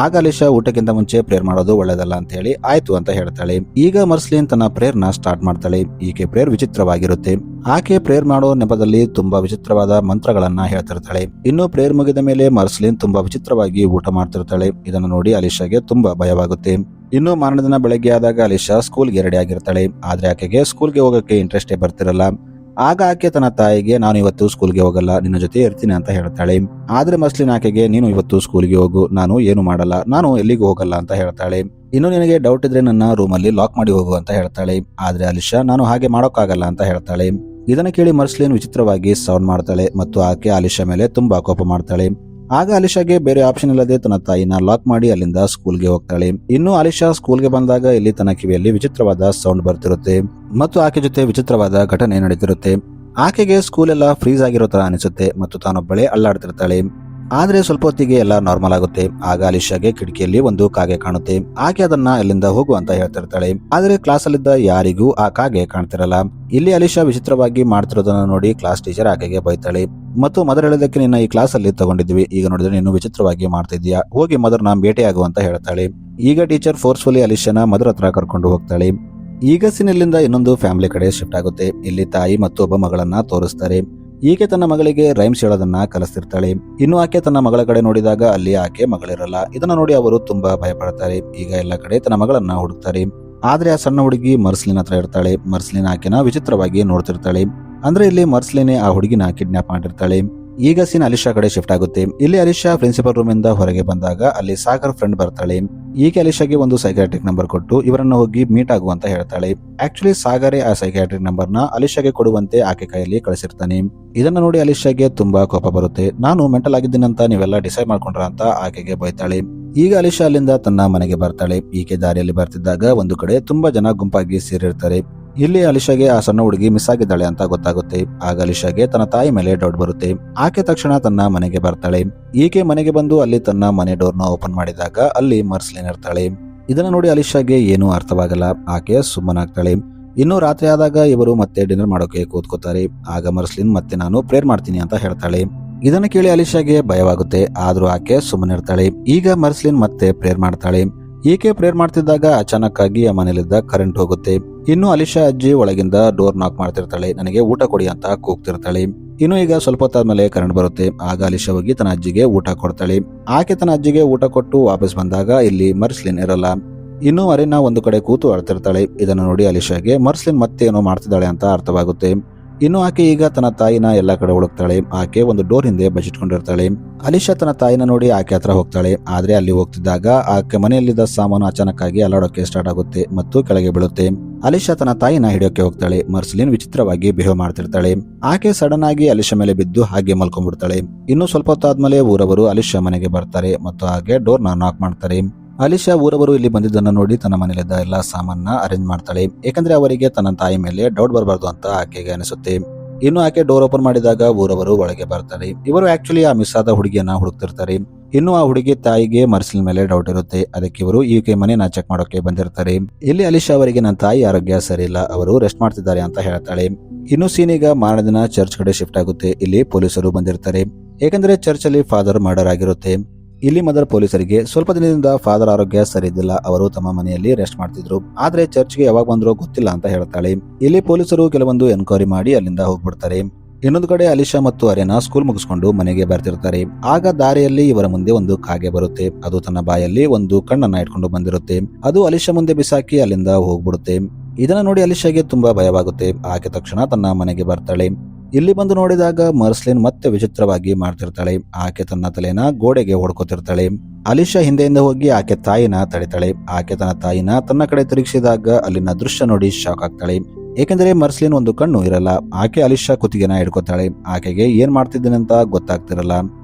ಆಗ ಅಲಿಶಾ, ಊಟಕ್ಕಿಂತ ಮುಂಚೆ ಪ್ರೇಯರ್ ಮಾಡೋದು ಒಳ್ಳೇದಲ್ಲ ಅಂತ ಹೇಳಿ ಆಯ್ತು ಅಂತ ಹೇಳ್ತಾಳೆ. ಈಗ ಮರ್ಸ್ಲಿನ್ ತನ್ನ ಪ್ರೇಯರ್ ನ ಸ್ಟಾರ್ಟ್ ಮಾಡ್ತಾಳೆ. ಈಕೆ ಪ್ರೇಯರ್ ವಿಚಿತ್ರವಾಗಿರುತ್ತೆ. ಆಕೆ ಪ್ರೇಯರ್ ಮಾಡೋ ನೆಪದಲ್ಲಿ ತುಂಬಾ ವಿಚಿತ್ರವಾದ ಮಂತ್ರಗಳನ್ನ ಹೇಳ್ತಿರ್ತಾಳೆ. ಇನ್ನು ಪ್ರೇಯರ್ ಮುಗಿದ ಮೇಲೆ ಮರ್ಸ್ಲಿನ್ ತುಂಬಾ ವಿಚಿತ್ರವಾಗಿ ಊಟ ಮಾಡ್ತಿರ್ತಾಳೆ. ಇದನ್ನು ನೋಡಿ ಅಲಿಶಾಗೆ ತುಂಬಾ ಭಯವಾಗುತ್ತೆ. ಇನ್ನು ಮಾರನೇ ದಿನ ಬೆಳಗ್ಗೆ ಆದಾಗ ಅಲಿಶಾ ಸ್ಕೂಲ್ಗೆ ರೆಡಿ ಆಗಿರ್ತಾಳೆ. ಆದ್ರೆ ಆಕೆಗೆ ಸ್ಕೂಲ್ಗೆ ಹೋಗಕ್ಕೆ ಇಂಟ್ರೆಸ್ಟೇ ಬರ್ತಿರಲ್ಲ. ಆಗ ಆಕೆ ತನ್ನ ತಾಯಿಗೆ, ನಾನು ಇವತ್ತು ಸ್ಕೂಲ್ಗೆ ಹೋಗಲ್ಲ, ನಿನ್ನ ಜೊತೆ ಇರ್ತೀನಿ ಅಂತ ಹೇಳ್ತಾಳೆ. ಆದ್ರೆ ಮರ್ಸ್ಲಿನ್ ಆಕೆಗೆ, ನೀನು ಇವತ್ತು ಸ್ಕೂಲ್ಗೆ ಹೋಗು, ನಾನು ಏನು ಮಾಡಲ್ಲ, ನಾನು ಎಲ್ಲಿಗೂ ಹೋಗಲ್ಲ ಅಂತ ಹೇಳ್ತಾಳೆ. ಇನ್ನು ನಿನಗೆ ಡೌಟ್ ಇದ್ರೆ ನನ್ನ ರೂಮಲ್ಲಿ ಲಾಕ್ ಮಾಡಿ ಹೋಗು ಅಂತ ಹೇಳ್ತಾಳೆ. ಆದ್ರೆ ಅಲಿಶಾ, ನಾನು ಹಾಗೆ ಮಾಡೋಕ್ಕಾಗಲ್ಲ ಅಂತ ಹೇಳ್ತಾಳೆ. ಇದನ್ನ ಕೇಳಿ ಮರ್ಸ್ಲಿನ್ ವಿಚಿತ್ರವಾಗಿ ಸೌಂಡ್ ಮಾಡ್ತಾಳೆ ಮತ್ತು ಆಕೆ ಅಲಿಶಾ ಮೇಲೆ ತುಂಬಾ ಕೋಪ ಮಾಡ್ತಾಳೆ. ಆಗ ಅಲಿಶಾಗೆ ಬೇರೆ ಆಪ್ಷನ್ ಇಲ್ಲದೆ ತನ್ನ ತಾಯಿನ ಲಾಕ್ ಮಾಡಿ ಅಲ್ಲಿಂದ ಸ್ಕೂಲ್ಗೆ ಹೋಗ್ತಾಳೆ. ಇನ್ನು ಅಲಿಶಾ ಸ್ಕೂಲ್ಗೆ ಬಂದಾಗ ಇಲ್ಲಿ ತನ್ನ ಕಿವಿಯಲ್ಲಿ ವಿಚಿತ್ರವಾದ ಸೌಂಡ್ ಬರ್ತಿರುತ್ತೆ ಮತ್ತು ಆಕೆ ಜೊತೆ ವಿಚಿತ್ರವಾದ ಘಟನೆ ನಡೀತಿರುತ್ತೆ. ಆಕೆಗೆ ಸ್ಕೂಲ್ ಎಲ್ಲ ಫ್ರೀಸ್ ಆಗಿರೋ ತರ ಅನಿಸುತ್ತೆ ಮತ್ತು ತಾನೊಬ್ಬಳೇ ಅಲ್ಲಾಡ್ತಿರ್ತಾಳೆ. ಆದ್ರೆ ಸ್ವಲ್ಪ ಹೊತ್ತಿಗೆ ಎಲ್ಲ ನಾರ್ಮಲ್ ಆಗುತ್ತೆ. ಆಗ ಅಲಿಶಾಗೆ ಕಿಟಕಿಯಲ್ಲಿ ಒಂದು ಕಾಗೆ ಕಾಣುತ್ತೆ. ಆಕೆ ಅದನ್ನ ಅಲ್ಲಿಂದ ಹೋಗು ಅಂತ ಹೇಳ್ತಿರ್ತಾಳೆ. ಆದ್ರೆ ಕ್ಲಾಸ್ ಅಲ್ಲಿದ್ದ ಯಾರಿಗೂ ಆ ಕಾಗೆ ಕಾಣ್ತಿರಲ್ಲ. ಇಲ್ಲಿ ಅಲಿಶಾ ವಿಚಿತ್ರವಾಗಿ ಮಾಡ್ತಿರೋದನ್ನ ನೋಡಿ ಕ್ಲಾಸ್ ಟೀಚರ್ ಆಕೆಗೆ ಬೈತಾಳೆ ಮತ್ತು ಮದರ್ ಹೇಳೋದಕ್ಕೆ ನಿನ್ನ ಈ ಕ್ಲಾಸ್ ಅಲ್ಲಿ ತಗೊಂಡಿದ್ವಿ, ಈಗ ನೋಡಿದ್ರೆ ನೀನು ವಿಚಿತ್ರವಾಗಿ ಮಾಡ್ತಿದ್ಯಾ, ಹೋಗಿ ಮದರ್ನ ಭೇಟಿಯಾಗು ಅಂತ ಹೇಳ್ತಾಳೆ. ಈಗ ಟೀಚರ್ ಫೋರ್ಸ್ಫುಲಿ ಅಲಿಶಾನ ಮದರ್ ಹತ್ರ ಕರ್ಕೊಂಡು ಹೋಗ್ತಾಳೆ. ಈಗ ಸೀನಿಲ್ಲಿಂದ ಇನ್ನೊಂದು ಫ್ಯಾಮಿಲಿ ಕಡೆ ಶಿಫ್ಟ್ ಆಗುತ್ತೆ. ಇಲ್ಲಿ ತಾಯಿ ಮತ್ತು ಒಬ್ಬ ಮಗಳನ್ನ ತೋರಿಸ್ತಾರೆ. ಈಕೆ ತನ್ನ ಮಗಳಿಗೆ ರೈಮ್ಸ್ ಹೇಳೋದನ್ನ ಕಲಿಸ್ತಿರ್ತಾಳೆ. ಇನ್ನು ಆಕೆ ತನ್ನ ಮಗಳ ಕಡೆ ನೋಡಿದಾಗ ಅಲ್ಲಿ ಆಕೆ ಮಗಳಿರಲ್ಲ. ಇದನ್ನ ನೋಡಿ ಅವರು ತುಂಬಾ ಭಯಪಡ್ತಾರೆ. ಈಗ ಎಲ್ಲ ಕಡೆ ತನ್ನ ಮಗಳನ್ನ ಹುಡುಕ್ತಾರೆ. ಆದ್ರೆ ಆ ಸಣ್ಣ ಹುಡುಗಿ ಮರ್ಸ್ಲಿನ್ ಹತ್ರ ಇರ್ತಾಳೆ. ಮರ್ಸ್ಲಿನ್ ಆಕೆನ ವಿಚಿತ್ರವಾಗಿ ನೋಡ್ತಿರ್ತಾಳೆ. ಅಂದ್ರೆ ಇಲ್ಲಿ ಮರ್ಸ್ಲಿನೇ ಆ ಹುಡುಗಿನ ಕಿಡ್ನಾಪ್ ಮಾಡಿರ್ತಾಳೆ. ಈಗ ಸೀನ್ ಅಲಿಶಾ ಕಡೆ ಶಿಫ್ಟ್ ಆಗುತ್ತೆ. ಇಲ್ಲಿ ಅಲಿಶಾ ಪ್ರಿನ್ಸಿಪಲ್ ರೂಮ್ ಇಂದ ಹೊರಗೆ ಬಂದಾಗ ಅಲ್ಲಿ ಸಾಗರ್ ಫ್ರೆಂಡ್ ಬರ್ತಾಳೆ. ಈಕೆ ಅಲಿಶಾಗೆ ಒಂದು ಸೈಕ್ಯಾಟ್ರಿಕ್ ನಂಬರ್ ಕೊಟ್ಟು ಇವರನ್ನ ಹೋಗಿ ಮೀಟ್ ಆಗು ಅಂತ ಹೇಳ್ತಾಳೆ. ಆಕ್ಚುಲಿ ಸಾಗರೇ ಆ ಸೈಕ್ಯಾಟ್ರಿಕ್ ನಂಬರ್ ನ ಅಲಿಶಾಗೆ ಕೊಡುವಂತೆ ಆಕೆ ಕೈಯಲ್ಲಿ ಕಳಿಸಿರ್ತಾನೆ. ಇದನ್ನ ನೋಡಿ ಅಲಿಶಾಗೆ ತುಂಬಾ ಕೋಪ ಬರುತ್ತೆ. ನಾನು ಮೆಂಟಲ್ ಆಗಿದ್ದೀನಂತ ನೀವೆಲ್ಲ ಡಿಸೈಡ್ ಮಾಡ್ಕೊಂಡ್ರ ಅಂತ ಆಕೆಗೆ ಬೈತಾಳೆ. ಈಗ ಅಲಿಶಾ ಅಲ್ಲಿಂದ ತನ್ನ ಮನೆಗೆ ಬರ್ತಾಳೆ. ಈಕೆ ದಾರಿಯಲ್ಲಿ ಬರ್ತಿದ್ದಾಗ ಒಂದು ಕಡೆ ತುಂಬಾ ಜನ ಗುಂಪಾಗಿ ಸೇರಿರ್ತಾರೆ. ಇಲ್ಲಿ ಅಲಿಶಾಗೆ ಆ ಸಣ್ಣ ಹುಡುಗಿ ಮಿಸ್ ಆಗಿದ್ದಾಳೆ ಅಂತ ಗೊತ್ತಾಗುತ್ತೆ. ಆಗ ಅಲಿಶಾಗೆ ತನ್ನ ತಾಯಿ ಮೇಲೆ ಡೌಟ್ ಬರುತ್ತೆ. ಆಕೆ ತಕ್ಷಣ ತನ್ನ ಮನೆಗೆ ಬರ್ತಾಳೆ. ಈಕೆ ಮನೆಗೆ ಬಂದು ಅಲ್ಲಿ ತನ್ನ ಮನೆ ಡೋರ್ನ ಓಪನ್ ಮಾಡಿದಾಗ ಅಲ್ಲಿ ಮರ್ಸ್ಲಿನ್ ಇರ್ತಾಳೆ. ಇದನ್ನ ನೋಡಿ ಅಲಿಶಾಗೆ ಏನೂ ಅರ್ಥವಾಗಲ್ಲ. ಆಕೆ ಸುಮ್ಮನಾಗ್ತಾಳೆ. ಇನ್ನು ರಾತ್ರಿ ಆದಾಗ ಇವರು ಮತ್ತೆ ಡಿನ್ನರ್ ಮಾಡೋಕೆ ಕೂತ್ಕೋತಾರೆ. ಆಗ ಮರ್ಸ್ಲಿನ್ ಮತ್ತೆ ನಾನು ಪ್ರೇಯರ್ ಮಾಡ್ತೀನಿ ಅಂತ ಹೇಳ್ತಾಳೆ. ಇದನ್ನ ಕೇಳಿ ಅಲಿಶಾಗೆ ಭಯವಾಗುತ್ತೆ. ಆದ್ರೂ ಆಕೆ ಸುಮ್ಮನಿರ್ತಾಳೆ. ಈಗ ಮರ್ಸ್ಲಿನ್ ಮತ್ತೆ ಪ್ರೇಯರ್ ಮಾಡ್ತಾಳೆ. ಈಕೆ ಪ್ರೇಯರ್ ಮಾಡ್ತಿದ್ದಾಗ ಅಚಾನಕ್ ಆಗಿ ಆ ಮನೇಲಿದ್ದ ಕರೆಂಟ್ ಹೋಗುತ್ತೆ. ಇನ್ನು ಅಲಿಶಾ ಅಜ್ಜಿ ಒಳಗಿಂದ ಡೋರ್ ನಾಕ್ ಮಾಡ್ತಿರ್ತಾಳೆ. ನನಗೆ ಊಟ ಕೊಡಿ ಅಂತ ಕೂಗ್ತಿರ್ತಾಳೆ. ಇನ್ನು ಈಗ ಸ್ವಲ್ಪ ಹೊತ್ತಾದ್ಮೇಲೆ ಕರೆಂಟ್ ಬರುತ್ತೆ. ಆಗ ಅಲಿಶಾ ಹೋಗಿ ತನ್ನ ಅಜ್ಜಿಗೆ ಊಟ ಕೊಡ್ತಾಳೆ. ಆಕೆ ತನ್ನ ಅಜ್ಜಿಗೆ ಊಟ ಕೊಟ್ಟು ವಾಪಸ್ ಬಂದಾಗ ಇಲ್ಲಿ ಮರ್ಸ್ಲಿನ್ ಇರಲ್ಲ. ಇನ್ನು ಅರಿನಾ ಒಂದು ಕಡೆ ಕೂತು ಅಳ್ತಿರ್ತಾಳೆ. ಇದನ್ನು ನೋಡಿ ಅಲಿಶಾಗೆ ಮರ್ಸ್ಲಿನ್ ಮತ್ತೇನೋ ಮಾಡ್ತಿದ್ದಾಳೆ ಅಂತ ಅರ್ಥವಾಗುತ್ತೆ. ಇನ್ನು ಆಕೆ ಈಗ ತನ್ನ ತಾಯಿನ ಎಲ್ಲಾ ಕಡೆ ಹುಡುಕ್ತಾಳೆ. ಆಕೆ ಒಂದು ಡೋರ್ ಹಿಂದೆ ಬಚ್ಚಿಟ್ಕೊಂಡಿರ್ತಾಳೆ. ಅಲಿಶಾ ತನ್ನ ತಾಯಿನ ನೋಡಿ ಆಕೆ ಹತ್ರ ಹೋಗ್ತಾಳೆ. ಆದ್ರೆ ಅಲ್ಲಿ ಹೋಗ್ತಿದ್ದಾಗ ಆಕೆ ಮನೆಯಲ್ಲಿದ್ದ ಸಾಮಾನು ಅಚಾನಕ್ ಆಗಿ ಅಲ್ಲಾಡೋಕೆ ಸ್ಟಾರ್ಟ್ ಆಗುತ್ತೆ ಮತ್ತು ಕೆಳಗೆ ಬೀಳುತ್ತೆ. ಅಲಿಶಾ ತನ್ನ ತಾಯಿನ ಹಿಡಿಯೋಕೆ ಹೋಗ್ತಾಳೆ. ಮರ್ಸ್ಲಿನ್ ವಿಚಿತ್ರವಾಗಿ ಬಿಹೇವ್ ಮಾಡ್ತಿರ್ತಾಳೆ. ಆಕೆ ಸಡನ್ ಆಗಿ ಅಲಿಶಾ ಮೇಲೆ ಬಿದ್ದು ಹಾಗೆ ಮಲ್ಕೊಂಡ್ಬಿಡ್ತಾಳೆ. ಇನ್ನು ಸ್ವಲ್ಪ ಹೊತ್ತಾದ್ಮೇಲೆ ಊರವರು ಅಲಿಶಾ ಮನೆಗೆ ಬರ್ತಾರೆ ಮತ್ತು ಹಾಗೆ ಡೋರ್ನ ನಾಕ್ ಮಾಡ್ತಾರೆ. ಅಲಿಶಾ ಊರವರು ಇಲ್ಲಿ ಬಂದಿದ್ದನ್ನ ನೋಡಿ ತನ್ನ ಮನೆಯಲ್ಲಿದ್ದ ಎಲ್ಲಾ ಸಾಮಾನ ಅರೇಂಜ್ ಮಾಡ್ತಾಳೆ. ಯಾಕಂದ್ರೆ ಅವರಿಗೆ ತನ್ನ ತಾಯಿ ಮೇಲೆ ಡೌಟ್ ಬರಬಾರ್ದು ಅಂತ ಆಕೆಗೆ ಅನಿಸುತ್ತೆ. ಇನ್ನು ಆಕೆ ಡೋರ್ ಓಪನ್ ಮಾಡಿದಾಗ ಊರವರು ಒಳಗೆ ಬರ್ತಾರೆ. ಇವರು ಆಕ್ಚುಲಿ ಆ ಮಿಸ್ ಆದ ಹುಡುಗಿಯನ್ನ ಹುಡುಕ್ತಿರ್ತಾರೆ. ಇನ್ನು ಆ ಹುಡುಗಿ ತಾಯಿಗೆ ಮರ್ಸ್ಲಿನ್ ಮೇಲೆ ಡೌಟ್ ಇರುತ್ತೆ. ಅದಕ್ಕೆ ಇವರು ಈಕೆ ಮನೆನ ಚೆಕ್ ಮಾಡೋಕೆ ಬಂದಿರ್ತಾರೆ. ಇಲ್ಲಿ ಅಲಿಶಾ ಅವರಿಗೆ ನನ್ನ ತಾಯಿ ಆರೋಗ್ಯ ಸರಿ ಇಲ್ಲ, ಅವರು ರೆಸ್ಟ್ ಮಾಡ್ತಿದ್ದಾರೆ ಅಂತ ಹೇಳ್ತಾಳೆ. ಇನ್ನು ಸೀನೀಗ ಮಾರನೇ ದಿನ ಚರ್ಚ್ ಕಡೆ ಶಿಫ್ಟ್ ಆಗುತ್ತೆ. ಇಲ್ಲಿ ಪೊಲೀಸರು ಬಂದಿರ್ತಾರೆ. ಯಾಕಂದ್ರೆ ಚರ್ಚ್ ಅಲ್ಲಿ ಫಾದರ್ ಮರ್ಡರ್ ಆಗಿರುತ್ತೆ. ಇಲ್ಲಿ ಮದರ್ ಪೊಲೀಸರಿಗೆ ಸ್ವಲ್ಪ ದಿನದಿಂದ ಫಾದರ್ ಆರೋಗ್ಯ ಸರಿ ಇದ್ದಿಲ್ಲ, ಅವರು ತಮ್ಮ ಮನೆಯಲ್ಲಿ ರೆಸ್ಟ್ ಮಾಡ್ತಿದ್ರು, ಆದ್ರೆ ಚರ್ಚ್ಗೆ ಯಾವಾಗ ಬಂದ್ರೋ ಗೊತ್ತಿಲ್ಲ ಅಂತ ಹೇಳ್ತಾಳೆ. ಇಲ್ಲಿ ಪೊಲೀಸರು ಕೆಲವೊಂದು ಎನ್ಕ್ವೈರಿ ಮಾಡಿ ಅಲ್ಲಿಂದ ಹೋಗ್ಬಿಡ್ತಾರೆ. ಇನ್ನೊಂದು ಕಡೆ ಅಲಿಶಾ ಮತ್ತು ಅರೇನಾ ಸ್ಕೂಲ್ ಮುಗಿಸ್ಕೊಂಡು ಮನೆಗೆ ಬರ್ತಿರ್ತಾರೆ. ಆಗ ದಾರಿಯಲ್ಲಿ ಇವರ ಮುಂದೆ ಒಂದು ಕಾಗೆ ಬರುತ್ತೆ. ಅದು ತನ್ನ ಬಾಯಲ್ಲಿ ಒಂದು ಕಣ್ಣನ್ನ ಇಟ್ಕೊಂಡು ಬಂದಿರುತ್ತೆ. ಅದು ಅಲಿಶಾ ಮುಂದೆ ಬಿಸಾಕಿ ಅಲ್ಲಿಂದ ಹೋಗ್ಬಿಡುತ್ತೆ. ಇದನ್ನ ನೋಡಿ ಅಲಿಶಾಗೆ ತುಂಬಾ ಭಯವಾಗುತ್ತೆ. ಆಕೆ ತಕ್ಷಣ ತನ್ನ ಮನೆಗೆ ಬರ್ತಾಳೆ. ಇಲ್ಲಿ ಬಂದು ನೋಡಿದಾಗ ಮರ್ಸ್ಲಿನ್ ಮತ್ತೆ ವಿಚಿತ್ರವಾಗಿ ಮಾಡ್ತಿರ್ತಾಳೆ. ಆಕೆ ತನ್ನ ತಲೆನ ಗೋಡೆಗೆ ಹೊಡ್ಕೋತಿರ್ತಾಳೆ. ಅಲಿಶಾ ಹಿಂದೆಯಿಂದ ಹೋಗಿ ಆಕೆ ತಾಯಿನ ತಡಿತಾಳೆ. ಆಕೆ ತನ್ನ ತಾಯಿನ ತನ್ನ ಕಡೆ ತಿರುಗಿಸಿದಾಗ ಅಲ್ಲಿನ ದೃಶ್ಯ ನೋಡಿ ಶಾಕ್ ಆಗ್ತಾಳೆ. ಏಕೆಂದರೆ ಮರ್ಸ್ಲಿನ್ ಒಂದು ಕಣ್ಣು ಇರಲ್ಲ. ಆಕೆ ಅಲಿಶಾ ಕುತ್ತಿಗೆನ ಹಿಡ್ಕೋತಾಳೆ. ಆಕೆಗೆ ಏನ್ ಮಾಡ್ತಿದ್ದೇನೆ ಅಂತ ಗೊತ್ತಾಗ್ತಿರಲ್ಲ.